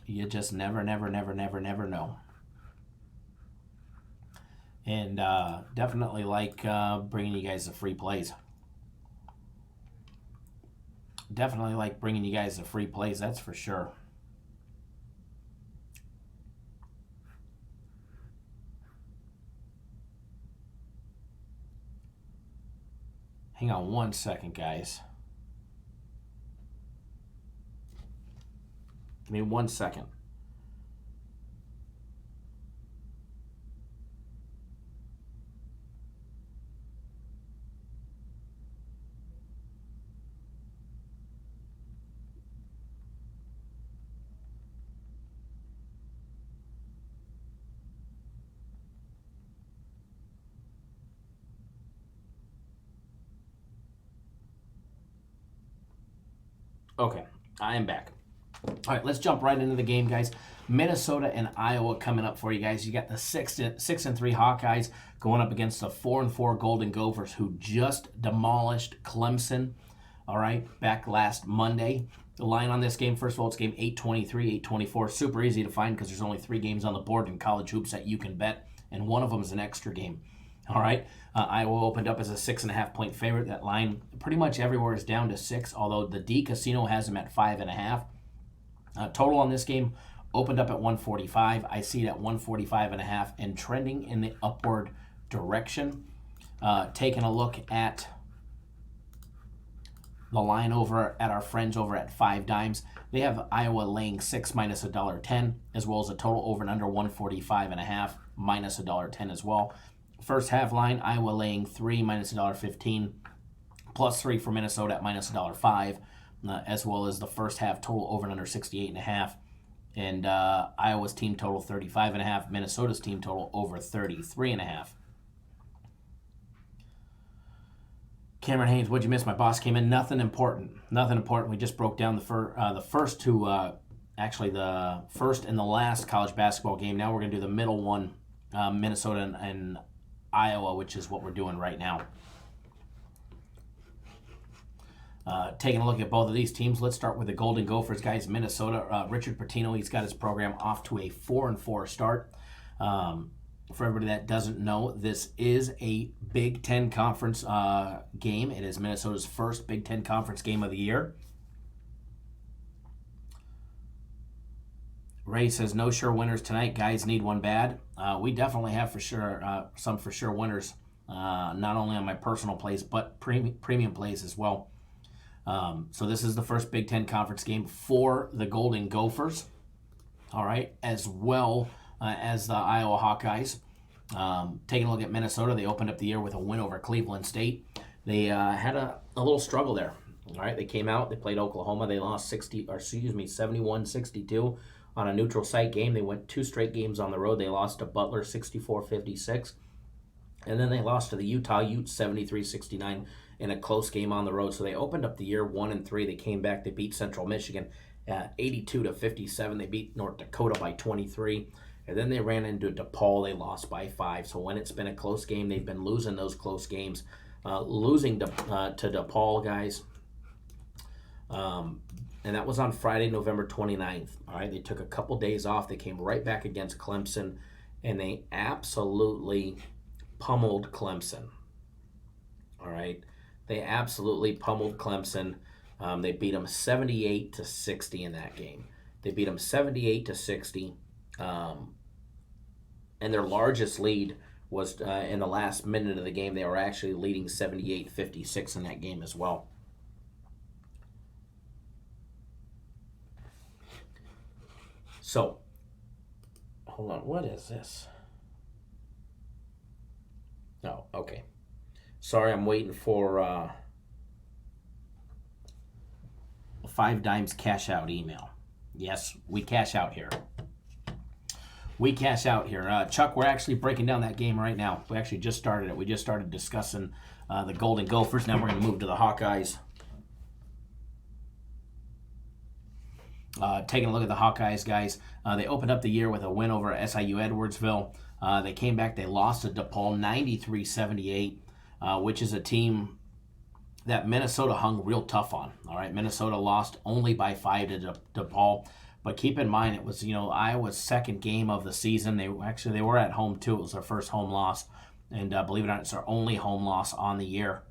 You just never know. And definitely like bringing you guys the free plays. That's for sure. Hang on 1 second, guys. Give me 1 second. Okay, I am back. All right, let's jump right into the game, guys. Minnesota and Iowa coming up for you guys. You got the 6-3 Hawkeyes going up against the 4-4 Golden Gophers, who just demolished Clemson. All right, back last Monday. The line on this game, first of all, it's game 823, 824. Super easy to find because there's only 3 games on the board in college hoops that you can bet, and one of them is an extra game. All right, Iowa opened up as a 6.5-point favorite. That line pretty much everywhere is down to 6, although the D Casino has them at 5.5. Total on this game opened up at 145. I see it at 145.5 and trending in the upward direction. Taking a look at the line over at our friends over at 5 Dimes. They have Iowa laying 6 minus $1.10, as well as a total over and under 145.5 minus $1.10 as well. First half line, Iowa laying 3 minus $1.15, plus 3 for Minnesota at minus $1.05, as well as the first half total over and under 68.5. And Iowa's team total 35.5, Minnesota's team total over 33.5. Cameron Haynes, what'd you miss? My boss came in. Nothing important. We just broke down the first two actually the first and the last college basketball game. Now we're going to do the middle one, Minnesota and Iowa, which is what we're doing right now. Taking a look at both of these teams, let's start with the Golden Gophers, guys. Minnesota, Richard Pitino, he's got his program off to a 4-4 start. For everybody that doesn't know, this is a Big Ten Conference game. It is Minnesota's first Big Ten Conference game of the year. Ray says, no sure winners tonight. Guys need one bad. We definitely have for sure some for sure winners, not only on my personal plays, but premium plays as well. So this is the first Big Ten Conference game for the Golden Gophers, all right, as well as the Iowa Hawkeyes. Taking a look at Minnesota, they opened up the year with a win over Cleveland State. They had a little struggle there, all right. They came out, they played Oklahoma, they lost 71-62 on a neutral site game. They went 2 straight games on the road. They lost to Butler 64-56. And then they lost to the Utah Utes 73-69 in a close game on the road. So they opened up the year 1-3. They came back. They beat Central Michigan at 82-57. They beat North Dakota by 23. And then they ran into DePaul. They lost by 5. So when it's been a close game, they've been losing those close games. Losing to DePaul, guys. And that was on Friday, November 29th. All right, they took a couple days off. They came right back against Clemson, and they absolutely pummeled Clemson. All right, they absolutely pummeled Clemson. They beat them 78-60 in that game. They beat them 78-60, and their largest lead was in the last minute of the game. They were actually leading 78-56 in that game as well. So, hold on, what is this? Oh, okay. Sorry, I'm waiting for 5 Dimes cash out email. Yes, we cash out here. We cash out here. Chuck, we're actually breaking down that game right now. We actually just started it. We just started discussing the Golden Gophers. Now we're going to move to the Hawkeyes. Taking a look at the Hawkeyes, guys. They opened up the year with a win over SIU Edwardsville. They came back. They lost to DePaul 93-78, which is a team that Minnesota hung real tough on. All right, Minnesota lost only by 5 to DePaul. But keep in mind, it was Iowa's second game of the season. They were at home too. It was their first home loss, and believe it or not, it's their only home loss on the year.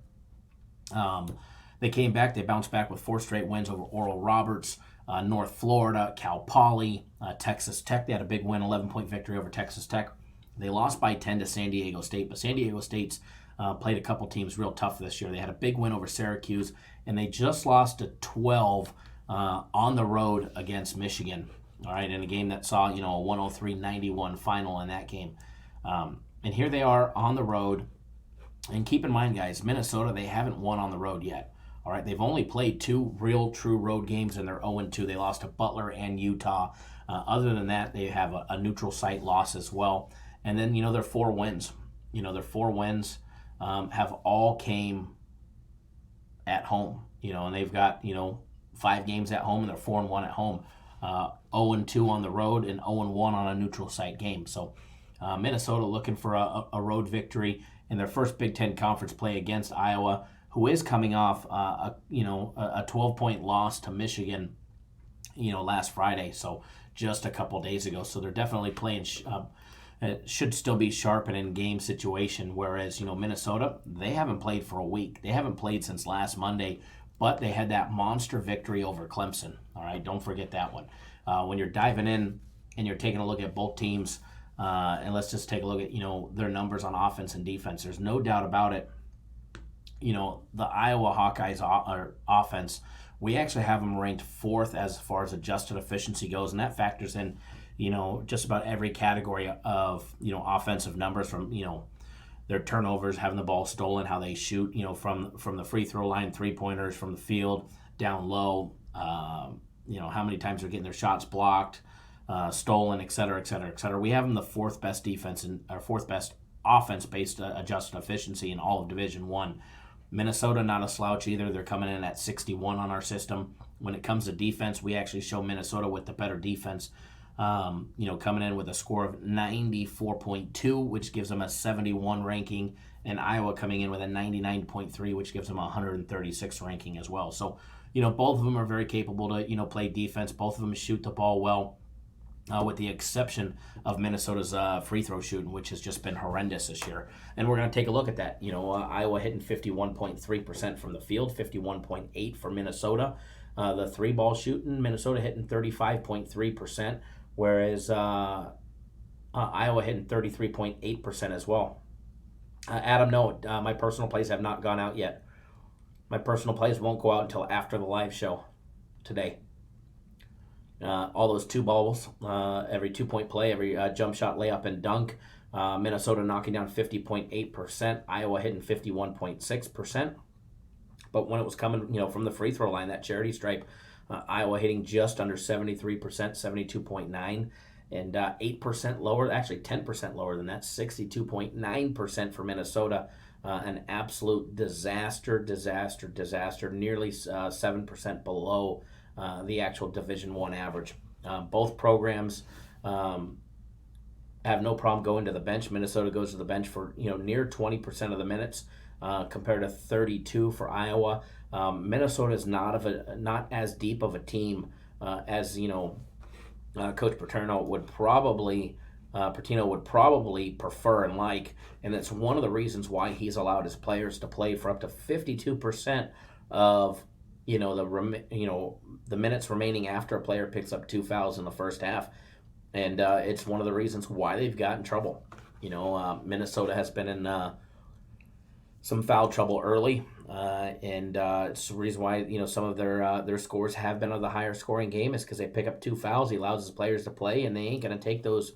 They came back. They bounced back with 4 straight wins over Oral Roberts, North Florida, Cal Poly, Texas Tech. They had a big win, 11-point victory over Texas Tech. They lost by 10 to San Diego State, but San Diego State's played a couple teams real tough this year. They had a big win over Syracuse, and they just lost to 12 on the road against Michigan. All right, in a game that saw a 103-91 final in that game. And here they are on the road. And keep in mind, guys, Minnesota, they haven't won on the road yet. All right, they've only played 2 real true road games, and they're 0-2. They lost to Butler and Utah. Other than that, they have a neutral site loss as well. And then, their 4 wins. Their 4 wins have all came at home. And they've got, 5 games at home, and they're 4-1 at home. 0-2 on the road and 0-1 on a neutral site game. So Minnesota looking for a road victory in their first Big Ten Conference play against Iowa, who is coming off a 12-point loss to Michigan, last Friday. So just a couple days ago. So they're definitely playing. It should still be sharp and in game situation. Whereas Minnesota, they haven't played for a week. They haven't played since last Monday, but they had that monster victory over Clemson. All right, don't forget that one. When you're diving in and you're taking a look at both teams, and let's just take a look at their numbers on offense and defense. There's no doubt about it. The Iowa Hawkeyes offense, we actually have them ranked 4th as far as adjusted efficiency goes, and that factors in, just about every category of, offensive numbers from, their turnovers, having the ball stolen, how they shoot, from the free throw line, 3-pointers from the field, down low, how many times they're getting their shots blocked, stolen, et cetera, et cetera, et cetera. We have them the 4th best defense and our 4th best offense-based adjusted efficiency in all of Division I. Minnesota, not a slouch either. They're coming in at 61 on our system. When it comes to defense, we actually show Minnesota with the better defense, coming in with a score of 94.2, which gives them a 71 ranking, and Iowa coming in with a 99.3, which gives them a 136 ranking as well. So, both of them are very capable to, play defense. Both of them shoot the ball well. With the exception of Minnesota's free throw shooting, which has just been horrendous this year. And we're going to take a look at that. Iowa hitting 51.3% from the field, 51.8% for Minnesota. The three ball shooting, Minnesota hitting 35.3%, whereas Iowa hitting 33.8% as well. Adam, no, my personal plays have not gone out yet. My personal plays won't go out until after the live show today. All those two balls, every 2-point play, every jump shot, layup, and dunk. Minnesota knocking down 50.8%. Iowa hitting 51.6%. But when it was coming, from the free throw line, that charity stripe, Iowa hitting just under 73%, 72.9%, and 8% lower, actually 10% lower than that, 62.9% for Minnesota. An absolute disaster, nearly 7% below the actual Division I average. Both programs have no problem going to the bench. Minnesota goes to the bench for near 20% of the minutes, compared to 32 for Iowa. Minnesota is not as deep of a team as Coach Patino would probably prefer and like, and it's one of the reasons why he's allowed his players to play for up to 52% of the minutes remaining after a player picks up 2 fouls in the first half. And it's one of the reasons why they've got in trouble. Minnesota has been in some foul trouble early, and it's the reason why some of their scores have been of the higher scoring game is because they pick up 2 fouls. He allows his players to play, and they ain't going to take those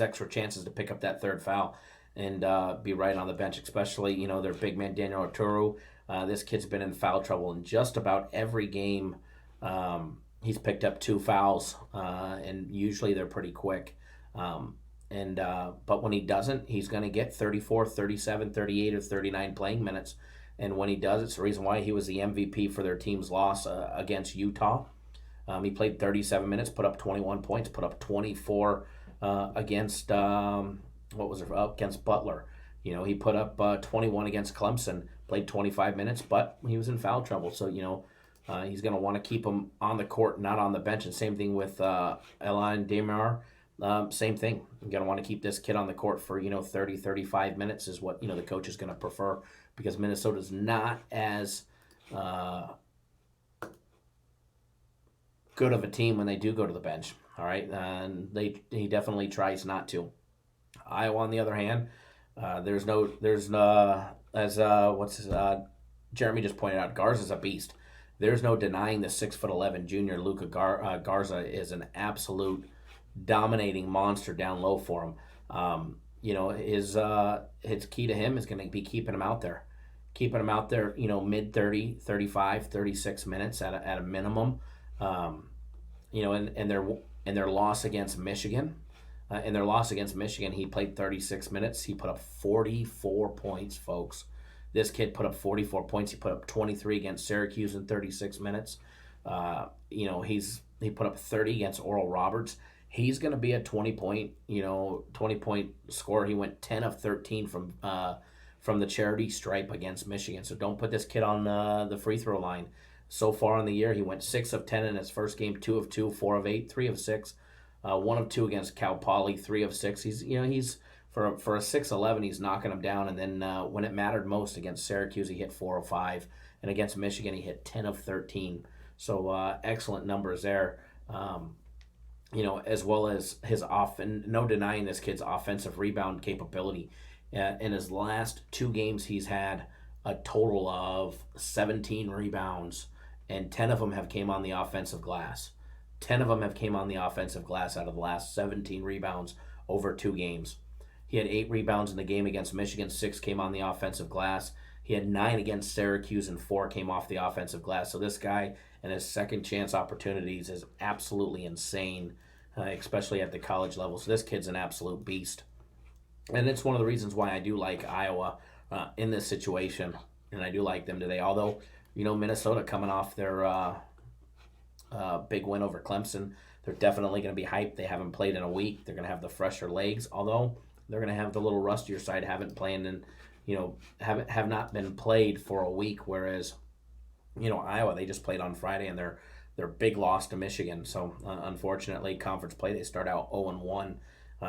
extra chances to pick up that third foul and be right on the bench, especially their big man Daniel Arturo. This kid's been in foul trouble in just about every game. He's picked up 2 fouls, and usually they're pretty quick. But when he doesn't, he's going to get 34, 37, 38, or 39 playing minutes. And when he does, it's the reason why he was the MVP for their team's loss against Utah. He played 37 minutes, put up 21 points, put up 24 against against Butler. He put up 21 against Clemson, played 25 minutes, but he was in foul trouble. So, he's going to want to keep him on the court, not on the bench. And same thing with Elan Demar. Same thing. You're going to want to keep this kid on the court for, 30, 35 minutes is what, the coach is going to prefer, because Minnesota's not as good of a team when they do go to the bench. All right. And he definitely tries not to. Iowa, on the other hand, Jeremy just pointed out, Garza's a beast. There's no denying the 6'11" junior Luka Garza is an absolute dominating monster down low for him. His key to him is going to be keeping him out there, mid 30, 35, 36 minutes at a minimum. And their loss against Michigan. In their loss against Michigan, he played 36 minutes. He put up 44 points, folks. This kid put up 44 points. He put up 23 against Syracuse in 36 minutes. He put up 30 against Oral Roberts. He's going to be a 20-point scorer. He went 10 of 13 from the charity stripe against Michigan. So don't put this kid on the free throw line. So far in the year, he went 6 of 10 in his first game, 2 of 2, 4 of 8, 3 of 6. 1 of 2 against Cal Poly, 3 of 6. He's for a 6'11", he's knocking them down. And then when it mattered most against Syracuse, he hit 4 of 5, and against Michigan, he hit 10 of 13. So excellent numbers there. As well as his no denying this kid's offensive rebound capability. In his last 2 games, he's had a total of 17 rebounds, and 10 of them have came on the offensive glass. 10 of them have came on the offensive glass out of the last 17 rebounds over 2 games. He had 8 rebounds in the game against Michigan, 6 came on the offensive glass. He had 9 against Syracuse, and 4 came off the offensive glass. So this guy and his second chance opportunities is absolutely insane, especially at the college level. So this kid's an absolute beast. And it's one of the reasons why I do like Iowa in this situation, and I do like them today. Although Minnesota coming off their big win over Clemson. They're definitely going to be hyped. They haven't played in a week. They're going to have the fresher legs, although they're going to have the little rustier side. Haven't played in, have not been played for a week. Whereas, Iowa, they just played on Friday and their big loss to Michigan. So unfortunately, conference play, they start out 0-1.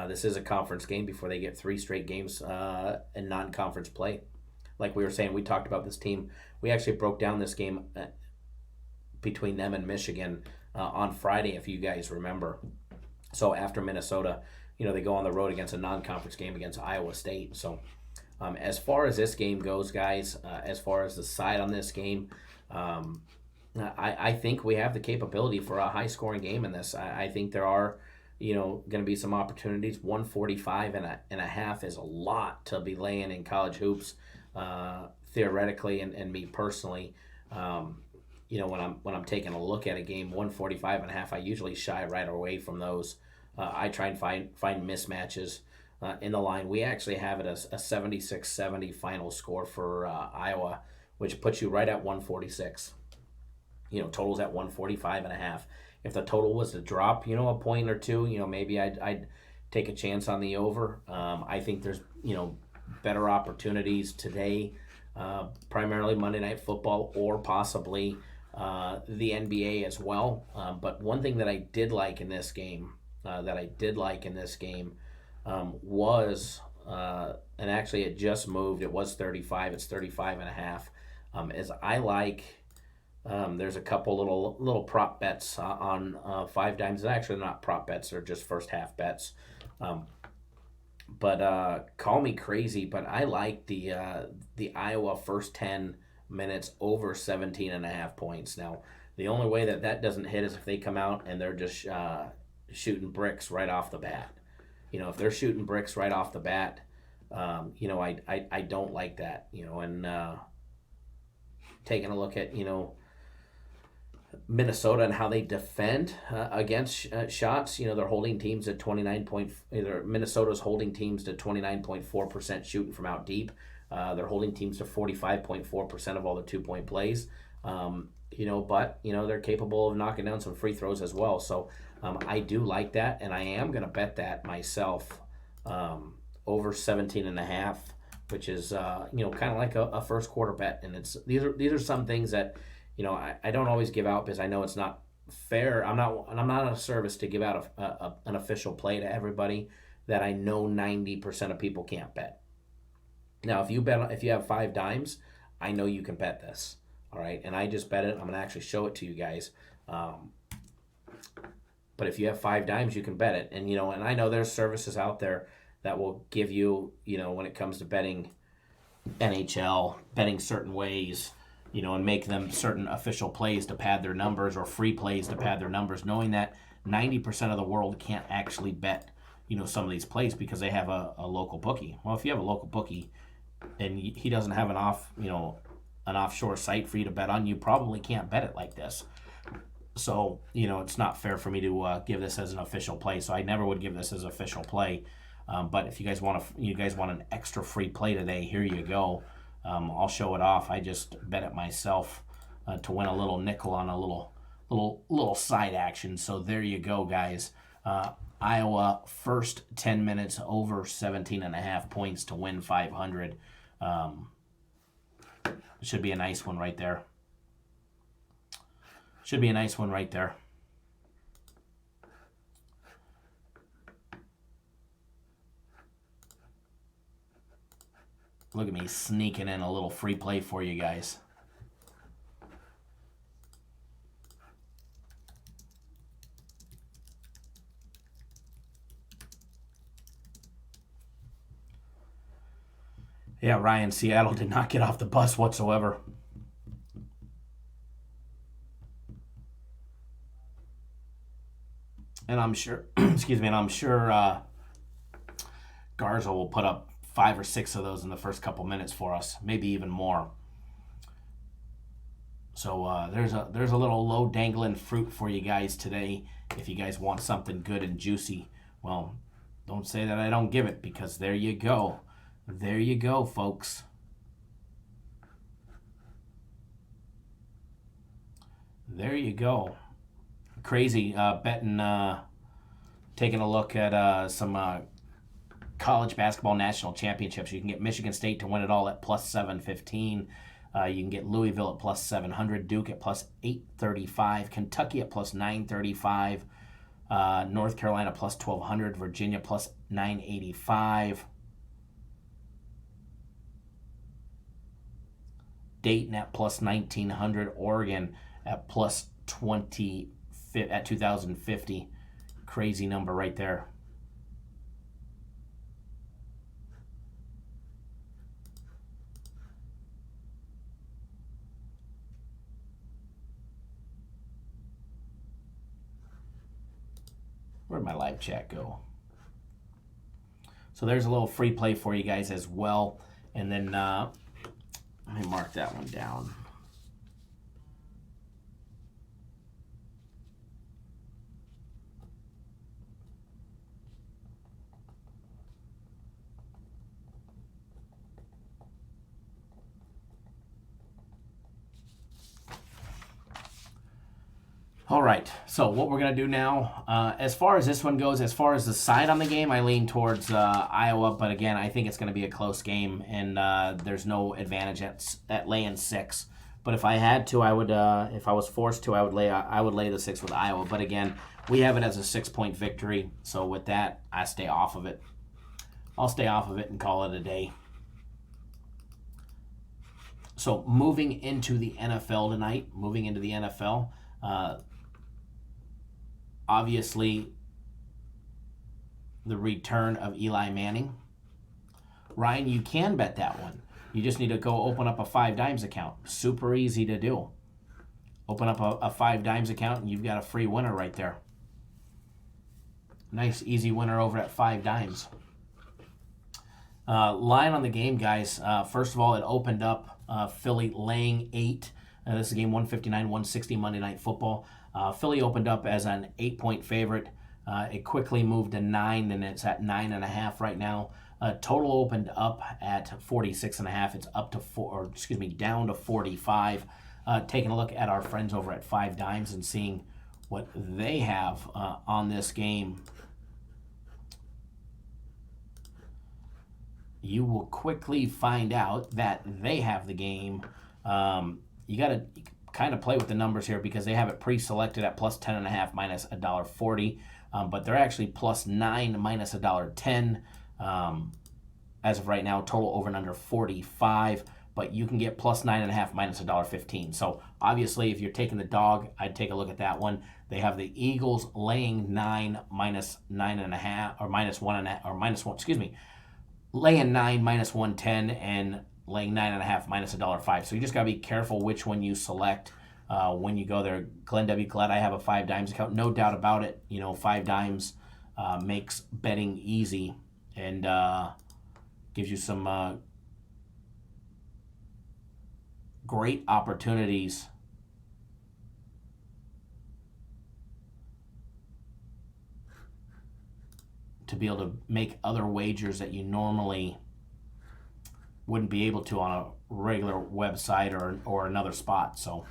This is a conference game before they get 3 straight games in non-conference play. Like we were saying, we talked about this team. We actually broke down this game between them and Michigan on Friday, if you guys remember. So after Minnesota, they go on the road against a non-conference game against Iowa State. So as far as this game goes, guys, as far as the side on this game, I think we have the capability for a high-scoring game in this. I think there are, going to be some opportunities. 145 and a half is a lot to be laying in college hoops, theoretically, and me personally. When I'm taking a look at a game, 145 and a half, I usually shy right away from those. I try and find mismatches in the line. We actually have it as a 76-70 final score for Iowa, which puts you right at 146. Totals at 145 and a half. If the total was to drop, a point or two, maybe I'd take a chance on the over. I think there's, better opportunities today, primarily Monday Night Football or possibly the NBA as well. But one thing that I did like in this game, was, and actually it just moved, it was 35, it's 35 and a half, is I like, there's a couple little prop bets on 5 dimes. Actually, not prop bets, they're just first half bets. But call me crazy, but I like the Iowa first 10 minutes over 17 and a half points. Now, the only way that doesn't hit is if they come out and they're just shooting bricks right off the bat. If they're shooting bricks right off the bat, I don't like that. And taking a look at, Minnesota and how they defend against shots. They're holding teams at 29 point. Minnesota's holding teams to 29.4% shooting from out deep. They're holding teams to 45.4% of all the 2-point plays. But they're capable of knocking down some free throws as well. So I do like that, and I am going to bet that myself over 17 and a half, which is kind of like a first quarter bet. And these are some things that. I don't always give out because I know it's not fair. I'm not a service to give out an official play to everybody that I know 90% of people can't bet. Now, if you have 5 dimes, I know you can bet this. All right, and I just bet it. I'm gonna actually show it to you guys. But if you have 5 dimes, you can bet it. And and I know there's services out there that will give you, when it comes to betting NHL, betting certain ways. And make them certain official plays to pad their numbers or free plays to pad their numbers, knowing that 90% of the world can't actually bet, some of these plays because they have a local bookie. Well, if you have a local bookie and he doesn't have an offshore site for you to bet on, you probably can't bet it like this. So, it's not fair for me to give this as an official play. So I never would give this as official play. But if you guys want an extra free play today, here you go. I'll show it off. I just bet it myself to win a little nickel on a little side action. So there you go, guys. Iowa first 10 minutes over 17 and a half points to win 500. Should be a nice one right there. Look at me sneaking in a little free play for you guys. Yeah, Ryan, Seattle did not get off the bus whatsoever. And I'm sure, Garza will put up 5 or 6 of those in the first couple minutes for us, maybe even more. So there's a little low dangling fruit for you guys today. If you guys want something good and juicy, well, don't say that I don't give it, because there you go. There you go, folks. there you go. Crazy betting, taking a look at some college basketball national championships. You can get Michigan State to win it all at plus 715. You can get Louisville at plus 700, Duke at plus 835, Kentucky at plus 935, North Carolina plus 1200, Virginia plus 985, Dayton at plus 1900, Oregon at plus 20 at 2050. Crazy number right there. Where'd my live chat go? So there's a little free play for you guys as well. And then let me mark that one down. All right, so what we're going to do now, as far as this one goes, as far as the side on the game, I lean towards Iowa, but again, I think it's going to be a close game, and there's no advantage at laying 6. But if I had to, I would, if I was forced to, I would lay the 6 with Iowa. But again, we have it as a 6-point victory, so with that, I stay off of it. I'll stay off of it and call it a day. So moving into the NFL tonight, obviously, the return of Eli Manning. Ryan, you can bet that one. You just need to go open up a 5 Dimes account. Super easy to do. Open up a 5 Dimes account and you've got a free winner right there. Nice, easy winner over at 5 Dimes. Line on the game, guys. First of all, it opened up Philly laying 8. This is game 159-160 Monday Night Football. Philly opened up as an 8-point favorite. It quickly moved to 9, and it's at 9.5 right now. Total opened up at 46.5. It's up to down to 45. Taking a look at our friends over at 5 Dimes and seeing what they have on this game. You will quickly find out that they have the game. You got to kind of play with the numbers here because they have it pre-selected at plus 10.5 minus $1.40, but they're actually plus 9 minus $1.10 as of right now. Total over and under 45, but you can get plus 9.5 minus $1.15. So obviously, if you're taking the dog, I'd take a look at that one. They have the Eagles laying 9 minus 9.5 or minus 1.5 or minus 1. Excuse me, laying 9 minus 110 and laying 9.5 minus $1.05. So you just got to be careful which one you select when you go there. Glenn W. Glad I have a 5 Dimes account. No doubt about it. 5 Dimes makes betting easy and gives you some great opportunities to be able to make other wagers that you normally wouldn't be able to on a regular website or another spot. So,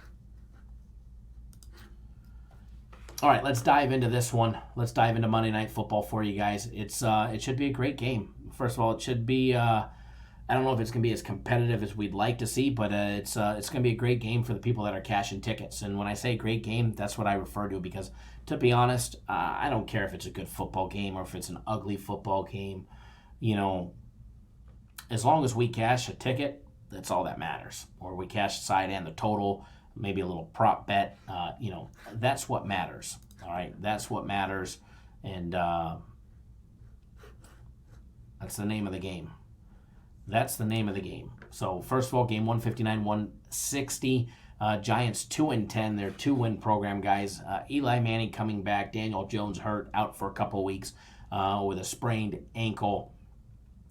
all right, let's dive into this one. Let's dive into Monday Night Football for you guys. It should be a great game. First of all, it should be. I don't know if it's going to be as competitive as we'd like to see, but it's going to be a great game for the people that are cashing tickets. And when I say great game, that's what I refer to because, to be honest, I don't care if it's a good football game or if it's an ugly football game. As long as we cash a ticket, that's all that matters. Or we cash the side and the total, maybe a little prop bet. That's what matters. All right, that's what matters, and that's the name of the game. That's the name of the game. So first of all, game 159-160. Giants 2-10. They're 2-win program, guys. Eli Manning coming back. Daniel Jones hurt, out for a couple of weeks with a sprained ankle.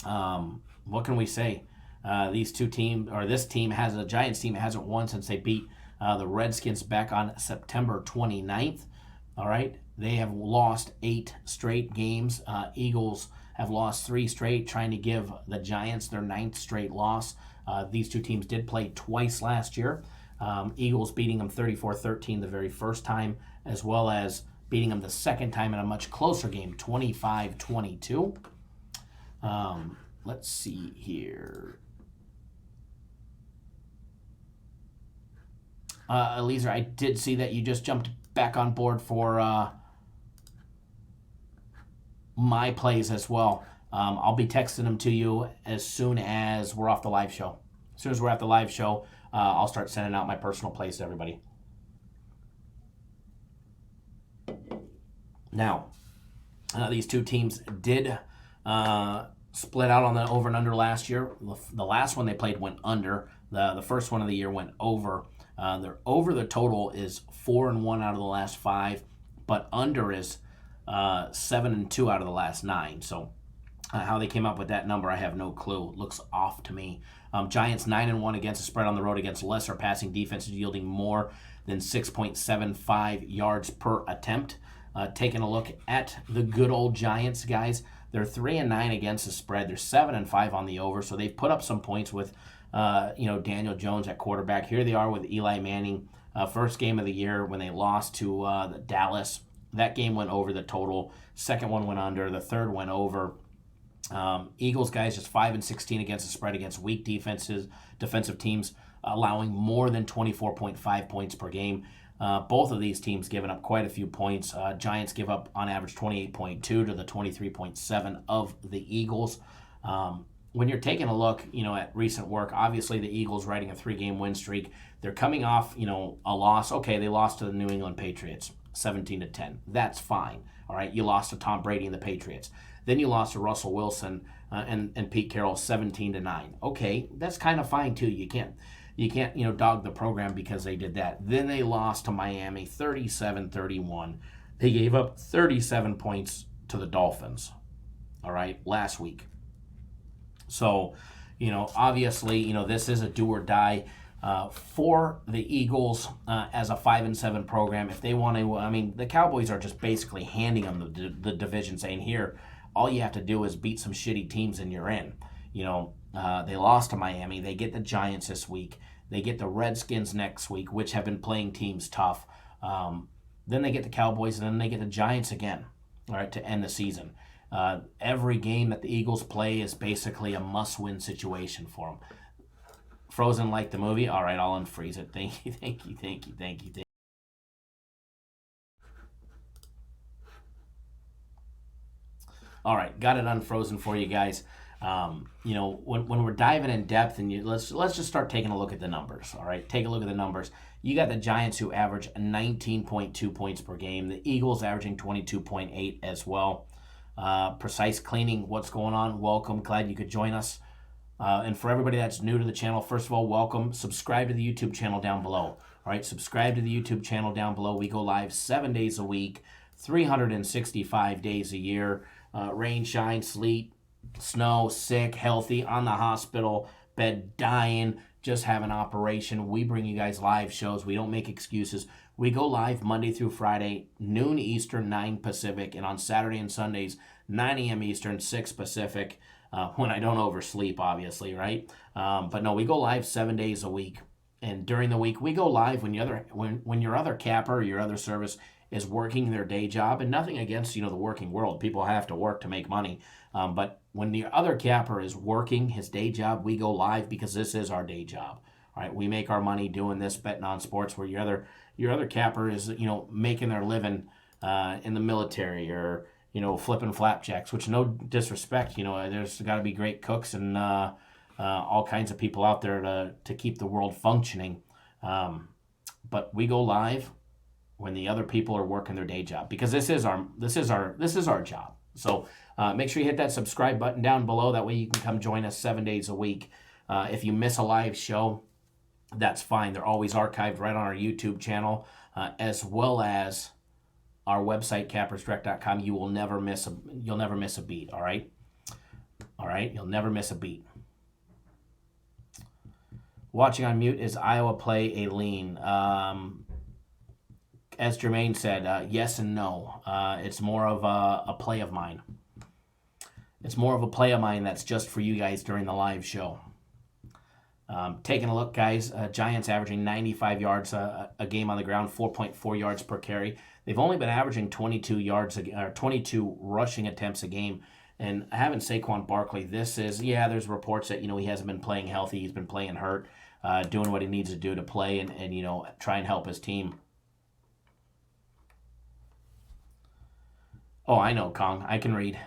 What can we say? This Giants team hasn't won since they beat the Redskins back on September 29th. All right. They have lost 8 straight games. Eagles have lost 3 straight, trying to give the Giants their 9th straight loss. These two teams did play twice last year. Eagles beating them 34-13 the very first time, as well as beating them the second time in a much closer game, 25-22. Let's see here. Eliezer, I did see that you just jumped back on board for my plays as well. I'll be texting them to you as soon as we're off the live show. As soon as we're at the live show, I'll start sending out my personal plays to everybody. Now, these two teams did split out on the over and under last year. The last one they played went under. The first one of the year went over. Their over the total is 4-1 out of the last 5, but under is 7-2 out of the last 9. So how they came up with that number, I have no clue. It looks off to me. Giants 9-1 against the spread on the road against lesser passing defenses, yielding more than 6.75 yards per attempt. Taking a look at the good old Giants, guys, they're 3-9 against the spread. They're 7-5 on the over, so they've put up some points with Daniel Jones at quarterback. Here they are with Eli Manning. First game of the year when they lost to Dallas. That game went over the total. Second one went under. The third went over. Eagles, guys, just 5-16 against the spread against weak defensive teams, allowing more than 24.5 points per game. Both of these teams giving up quite a few points. Giants give up on average 28.2 to the 23.7 of the Eagles. When you're taking a look, at recent work, obviously the Eagles riding a 3-game win streak. They're coming off, a loss. Okay, they lost to the New England Patriots, 17-10. That's fine. All right, you lost to Tom Brady and the Patriots. Then you lost to Russell Wilson and Pete Carroll, 17-9. Okay, that's kind of fine too. You can't dog the program because they did that. Then they lost to Miami, 37-31. They gave up 37 points to the Dolphins. All right, last week. So, obviously, this is a do or die for the Eagles as a 5-7 program. If they want to, the Cowboys are just basically handing them the division, saying, here, all you have to do is beat some shitty teams and you're in. They lost to Miami. They get the Giants this week. They get the Redskins next week, which have been playing teams tough. Then they get the Cowboys, and then they get the Giants again, all right, to end the season. Every game that the Eagles play is basically a must-win situation for them. Frozen like the movie? All right, I'll unfreeze it. Thank you. All right, got it unfrozen for you guys. When we're diving in depth, and let's just start taking a look at the numbers. All right, take a look at the numbers. You got the Giants who average 19.2 points per game. The Eagles averaging 22.8 as well. Precise Cleaning, what's going on? Welcome, glad you could join us. And for everybody that's new to the channel, first of all, welcome. Subscribe to the YouTube channel down below. All right, subscribe to the YouTube channel down below. We go live 7 days a week, 365 days a year. Rain, shine, sleet, snow, sick, healthy, on the hospital bed, dying, just have an operation. We bring you guys live shows. We don't make excuses. We go live Monday through Friday, noon Eastern, 9 Pacific, and on Saturday and Sundays, 9 a.m. Eastern, 6 Pacific, when I don't oversleep, obviously, right? But no, we go live 7 days a week, and during the week, we go live when your other capper or your other service is working their day job, and nothing against, the working world. People have to work to make money, but when the other capper is working his day job, we go live because this is our day job. All right, we make our money doing this, betting on sports, where your other capper is, making their living in the military or, flipping flapjacks, which no disrespect, there's got to be great cooks and all kinds of people out there to keep the world functioning. But we go live when the other people are working their day job, because this is our job. So make sure you hit that subscribe button down below. That way you can come join us 7 days a week. If you miss a live show, that's fine. They're always archived right on our YouTube channel, as well as our website, cappersdirect.com. You'll never miss a beat. All right, you'll never miss a beat. Watching on mute is Iowa play a lean. As Jermaine said, yes and no. It's more of a play of mine. It's more of a play of mine that's just for you guys during the live show. Taking a look, guys, Giants averaging 95 yards a game on the ground, 4.4 yards per carry. They've only been averaging 22 rushing attempts a game. And having Saquon Barkley, there's reports that, he hasn't been playing healthy. He's been playing hurt, doing what he needs to do to play and try and help his team. Oh, I know, Kong. I can read.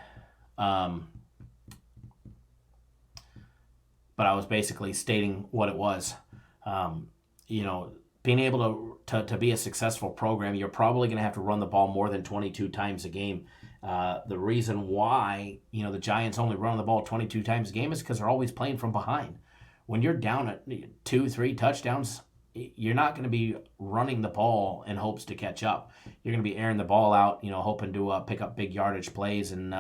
But I was basically stating what it was. Being able to be a successful program, you're probably going to have to run the ball more than 22 times a game. The reason why, the Giants only run the ball 22 times a game is because they're always playing from behind. When you're down at 2-3 touchdowns, you're not going to be running the ball in hopes to catch up. You're going to be airing the ball out, hoping to pick up big yardage plays and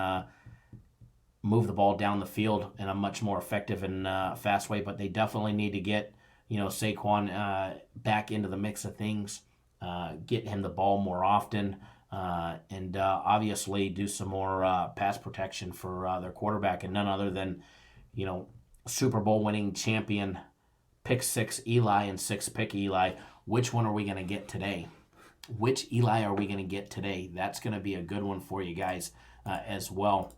move the ball down the field in a much more effective and fast way. But they definitely need to get, Saquon back into the mix of things, get him the ball more often, and obviously do some more pass protection for their quarterback, and none other than, Super Bowl winning champion, pick 6 Eli and 6-pick Eli. Which one are we going to get today? Which Eli are we going to get today? That's going to be a good one for you guys as well.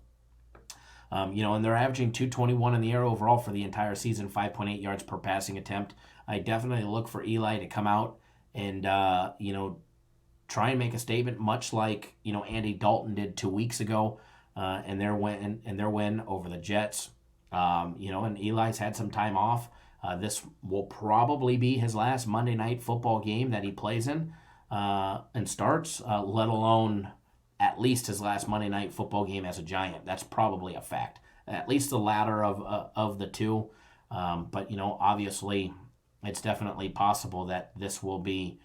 And they're averaging 221 in the air overall for the entire season, 5.8 yards per passing attempt. I definitely look for Eli to come out and, try and make a statement, much like, Andy Dalton did 2 weeks ago and their win over the Jets. And Eli's had some time off. This will probably be his last Monday Night Football game that he plays in and starts, let alone at least his last Monday Night Football game as a Giant. That's probably a fact. At least the latter of the two. But, obviously it's definitely possible that this will be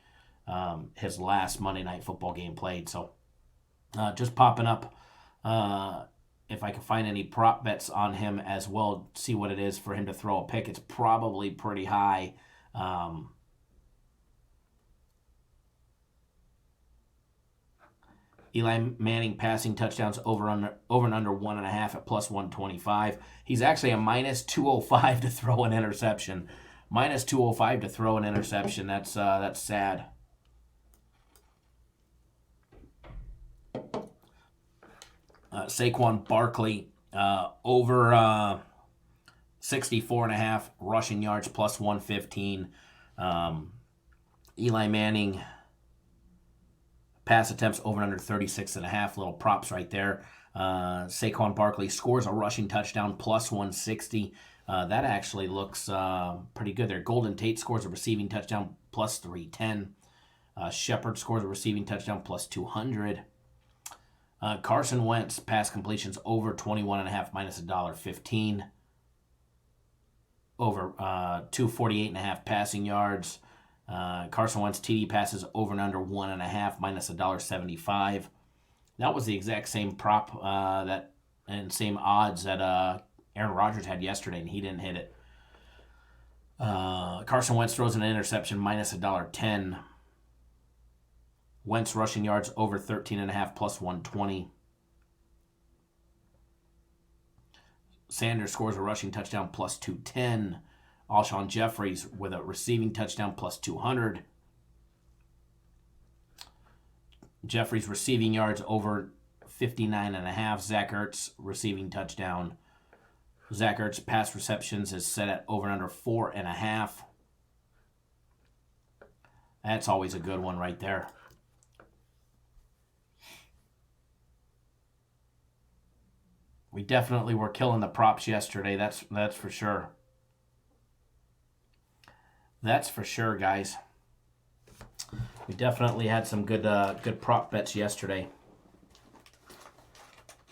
his last Monday Night Football game played. So just popping up if I can find any prop bets on him as well, see what it is for him to throw a pick. It's probably pretty high. Eli Manning passing touchdowns over and under 1.5 at plus 125. He's actually a minus 205 to throw an interception. Minus 205 to throw an interception. That's sad. Saquon Barkley over 64.5 rushing yards plus 115. Eli Manning pass attempts over and under 36.5. Little props right there. Saquon Barkley scores a rushing touchdown plus 160. That actually looks pretty good there. Golden Tate scores a receiving touchdown plus 310. Shepard scores a receiving touchdown plus 200. Carson Wentz pass completions over 21.5 minus $1.15. Over 248.5 passing yards. Carson Wentz TD passes over and under 1.5 minus $1.75. That was the exact same prop and same odds that Aaron Rodgers had yesterday, and he didn't hit it. Carson Wentz throws an interception minus $1.10. Wentz rushing yards over 13.5 plus 120. Sanders scores a rushing touchdown plus 210. Alshon Jeffries with a receiving touchdown plus 200. Jeffries receiving yards over 59.5. Zach Ertz receiving touchdown. Zach Ertz pass receptions is set at over and under 4.5. That's always a good one right there. We definitely were killing the props yesterday. That's for sure. That's for sure, guys. We definitely had some good prop bets yesterday.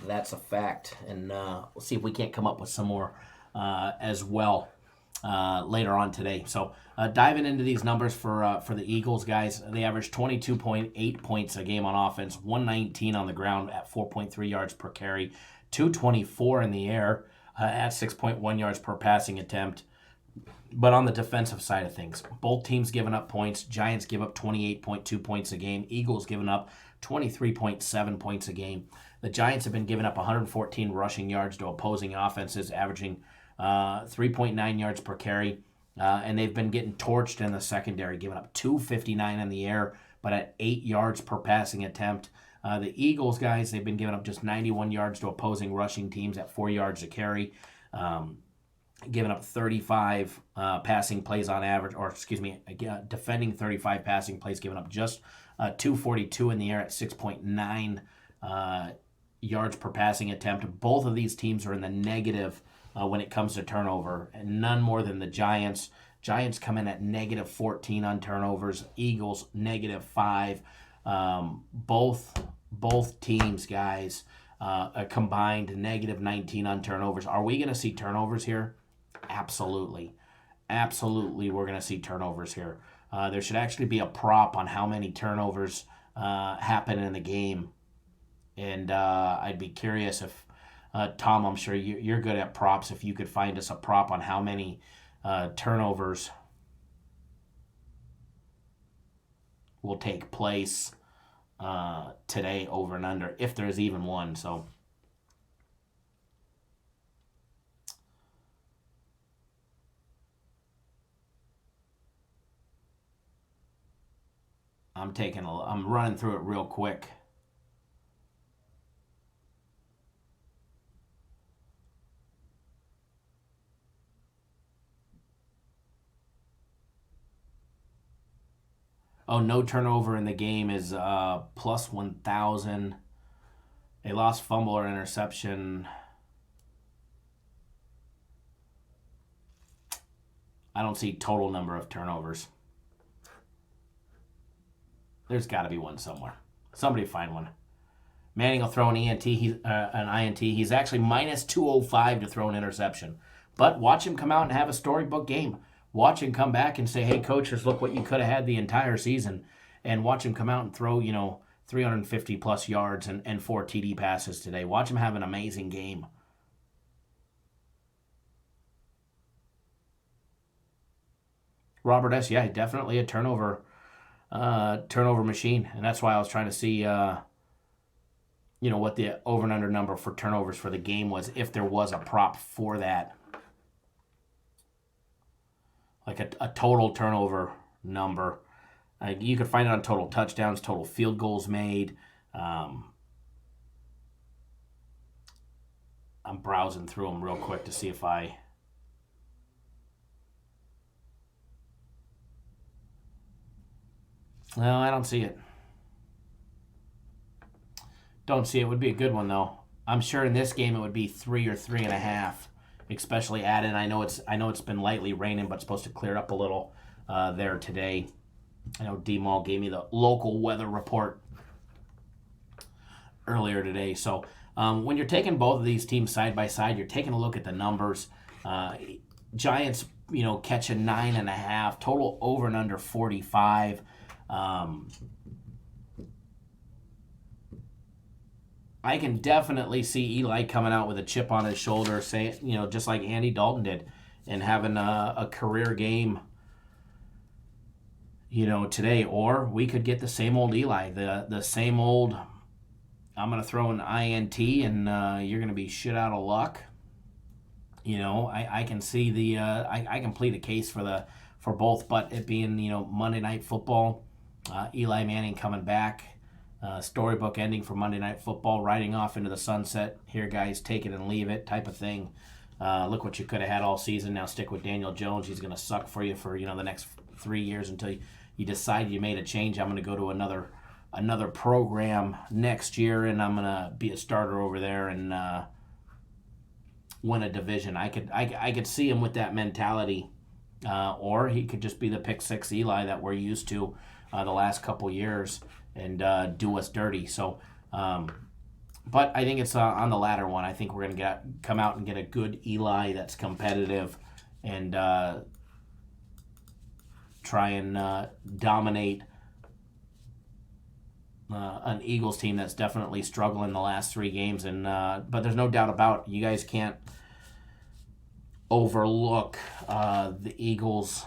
That's a fact, and we'll see if we can't come up with some more as well later on today. So diving into these numbers for the Eagles, guys, they averaged 22.8 points a game on offense, 119 on the ground at 4.3 yards per carry, 224 in the air at 6.1 yards per passing attempt. But on the defensive side of things, both teams giving up points. Giants give up 28.2 points a game. Eagles giving up 23.7 points a game. The Giants have been giving up 114 rushing yards to opposing offenses, averaging 3.9 yards per carry. and they've been getting torched in the secondary, giving up 259 in the air, but at 8 yards per passing attempt. The Eagles, guys, they've been giving up just 91 yards to opposing rushing teams at 4 yards to carry, giving up 35 passing plays on average, or excuse me, defending 35 passing plays, giving up just 242 in the air at 6.9 yards per passing attempt. Both of these teams are in the negative when it comes to turnover, and none more than the Giants. Giants come in at negative 14 on turnovers. Eagles negative 5. Both teams, guys, a combined negative 19 on turnovers. Are we going to see turnovers here? Absolutely. Absolutely, we're going to see turnovers here. There should actually be a prop on how many turnovers happen in the game. And I'd be curious if, Tom, I'm sure you're good at props, if you could find us a prop on how many turnovers will take place today, over and under, if there is even one. So I'm running through it real quick. Oh, no turnover in the game is plus 1,000. A lost fumble or interception. I don't see total number of turnovers. There's got to be one somewhere. Somebody find one. Manning will throw an INT. He's actually minus 205 to throw an interception. But watch him come out and have a storybook game. Watch him come back and say, hey, coaches, look what you could have had the entire season. And watch him come out and throw, 350-plus yards and 4 TD passes today. Watch him have an amazing game. Robert S., yeah, definitely a turnover machine. And that's why I was trying to see, what the over and under number for turnovers for the game was, if there was a prop for that. Like a total turnover number. You could find it on total touchdowns, total field goals made. I'm browsing through them real quick to see if No, I don't see it. Don't see it. Would be a good one, though. I'm sure in this game it would be 3 or 3.5. Especially add-in. I know it's been lightly raining, but it's supposed to clear up a little there today. I know D-Mall gave me the local weather report earlier today. So when you're taking both of these teams side by side, you're taking a look at the numbers. Giants, catching 9.5, total over and under 45. I can definitely see Eli coming out with a chip on his shoulder, saying, just like Andy Dalton did, and having a career game, today. Or we could get the same old Eli, the same old, I'm going to throw an INT and you're going to be shit out of luck. I can see I can plead a case for both, but it being, Monday Night Football, Eli Manning coming back. Storybook ending for Monday Night Football, riding off into the sunset. Here, guys, take it and leave it type of thing. Look what you could have had all season. Now stick with Daniel Jones. He's going to suck for you for the next 3 years until you decide you made a change. I'm going to go to another program next year, and I'm going to be a starter over there and win a division. I could see him with that mentality, or he could just be the pick six Eli that we're used to the last couple years and do us dirty. So, but I think it's on the latter one. I think we're going to come out and get a good Eli that's competitive and try and dominate an Eagles team that's definitely struggling the last 3 games. And but there's no doubt about it, you guys can't overlook the Eagles'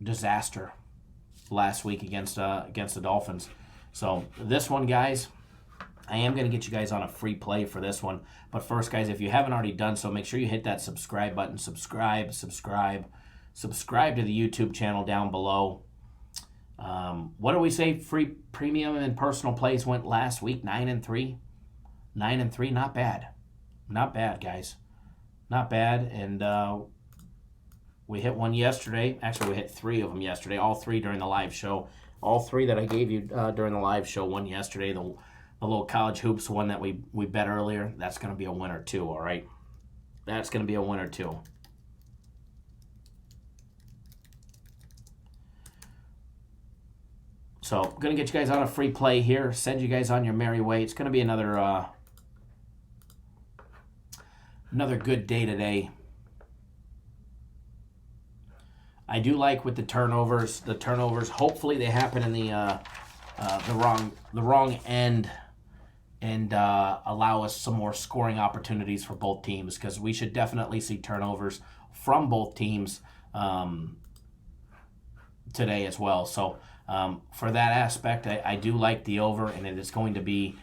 disaster last week against the Dolphins. So this one, guys, I am going to get you guys on a free play for this one. But first, guys, if you haven't already done so, make sure you hit that subscribe button. Subscribe to the YouTube channel down below. What do we say? Free premium and personal plays went last week, 9-3. 9-3, not bad. Not bad, guys. Not bad. And we hit one yesterday. Actually, we hit 3 of them yesterday. All 3 during the live show. All 3 that I gave you during the live show. One yesterday, the little college hoops one that we bet earlier. That's going to be a winner too, all right? That's going to be a winner too. So, I'm going to get you guys on a free play here. Send you guys on your merry way. It's going to be another good day today. I do like with the turnovers. The turnovers, hopefully they happen in the wrong end and allow us some more scoring opportunities for both teams, because we should definitely see turnovers from both teams today as well. So for that aspect, I do like the over, and it is going to be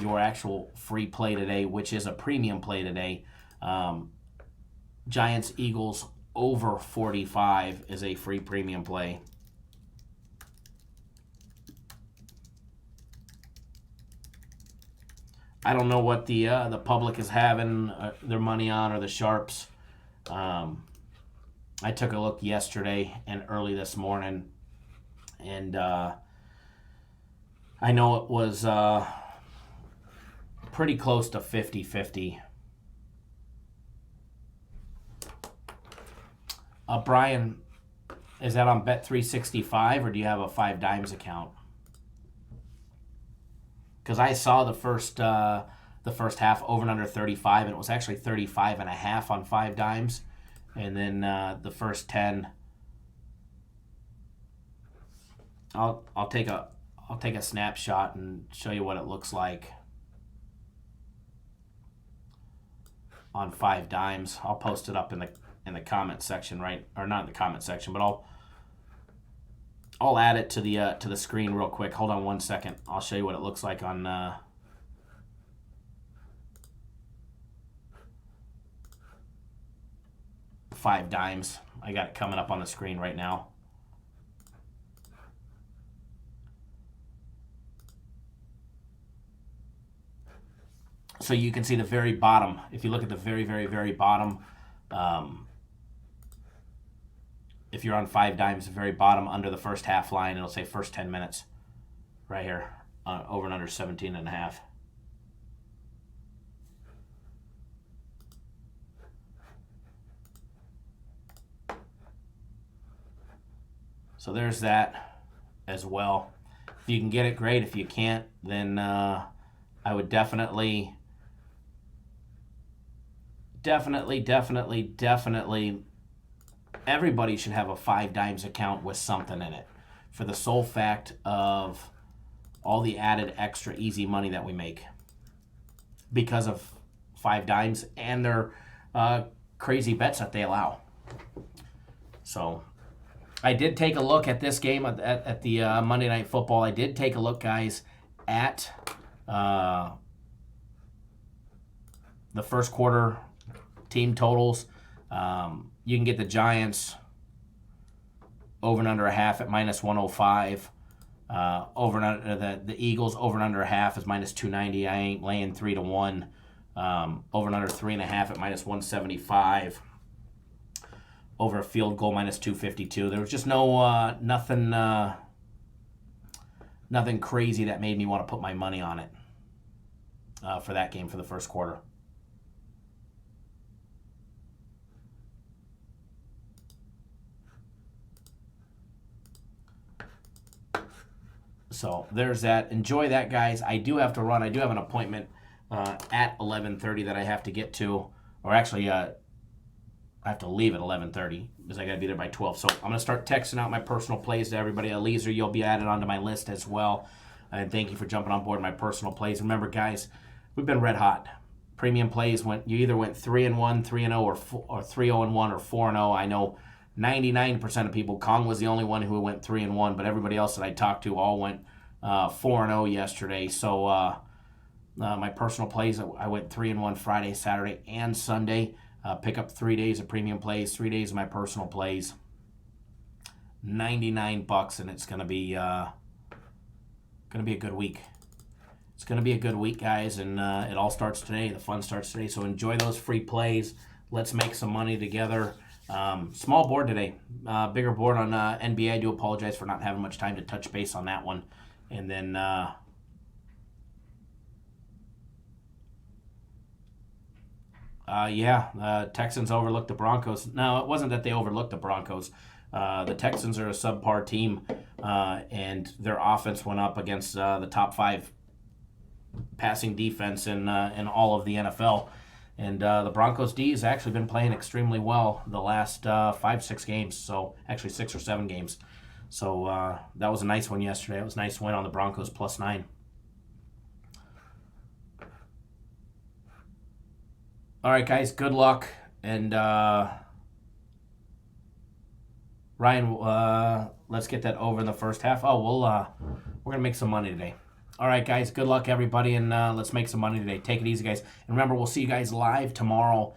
your actual free play today, which is a premium play today. Giants Eagles over 45 is a free premium play. I don't know what the public is having their money on, or the sharps. I took a look yesterday and early this morning, and I know it was pretty close to 50-50. Brian, is that on Bet365, or do you have a 5 Dimes account? Because I saw the first half over and under 35, and it was actually 35.5 on 5 Dimes, and then the first 10. I'll take a snapshot and show you what it looks like on 5 Dimes. I'll post it up in the comment section, right? Or not in the comment section, but I'll add it to the screen real quick. Hold on one second. I'll show you what it looks like on 5 Dimes. I got it coming up on the screen right now. So you can see the very bottom. If you look at the very, very, very bottom, if you're on 5 Dimes, the very bottom under the first half line, it'll say first 10 minutes right here, over and under 17.5. So there's that as well. If you can get it, great. If you can't, then I would definitely everybody should have a 5 Dimes account with something in it, for the sole fact of all the added extra easy money that we make because of 5 Dimes and their crazy bets that they allow. So I did take a look at this game at the Monday Night Football. I did take a look, guys, at the first quarter team totals. You can get the Giants over and under a half at -105. Over and under the Eagles over and under a half is -290. I ain't laying 3-1. Over and under 3.5 at -175. Over a field goal -252. There was just nothing crazy that made me want to put my money on it for that game for the first quarter. So there's that. Enjoy that, guys. I do have to run. I do have an appointment at 11:30 that I have to get to. Or actually, I have to leave at 11:30 because I got to be there by 12. So I'm going to start texting out my personal plays to everybody. Eliezer, you'll be added onto my list as well. And thank you for jumping on board my personal plays. Remember, guys, we've been red hot. Premium plays you either went 3-1, 3-0, or 3-0-1, or 4-0. I know 99% of people. Kong was the only one who went 3-1, but everybody else that I talked to all went 4-0 yesterday. So My personal plays, I went 3-1 Friday, Saturday, and Sunday. Pick up 3 days of premium plays, 3 days of my personal plays. $99, and it's gonna be a good week. It's gonna be a good week, guys, and it all starts today. The fun starts today. So enjoy those free plays. Let's make some money together. Small board today, bigger board on NBA. I do apologize for not having much time to touch base on that one. And then Texans overlooked the Broncos. No, it wasn't that they overlooked the Broncos. The Texans are a subpar team, and their offense went up against the top 5 passing defense in all of the NFL. And the Broncos D has actually been playing extremely well the last 5-6 games. So actually 6 or 7 games. So that was a nice one yesterday. It was a nice win on the Broncos +9. All right, guys, good luck. And Ryan, let's get that over in the first half. Oh, we're going to make some money today. All right, guys, good luck, everybody, and let's make some money today. Take it easy, guys. And remember, we'll see you guys live tomorrow,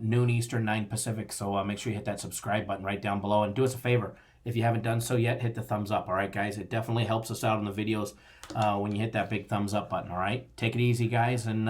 noon Eastern, 9 Pacific. So make sure you hit that subscribe button right down below. And do us a favor. If you haven't done so yet, hit the thumbs up. All right, guys? It definitely helps us out in the videos when you hit that big thumbs up button. All right? Take it easy, guys, and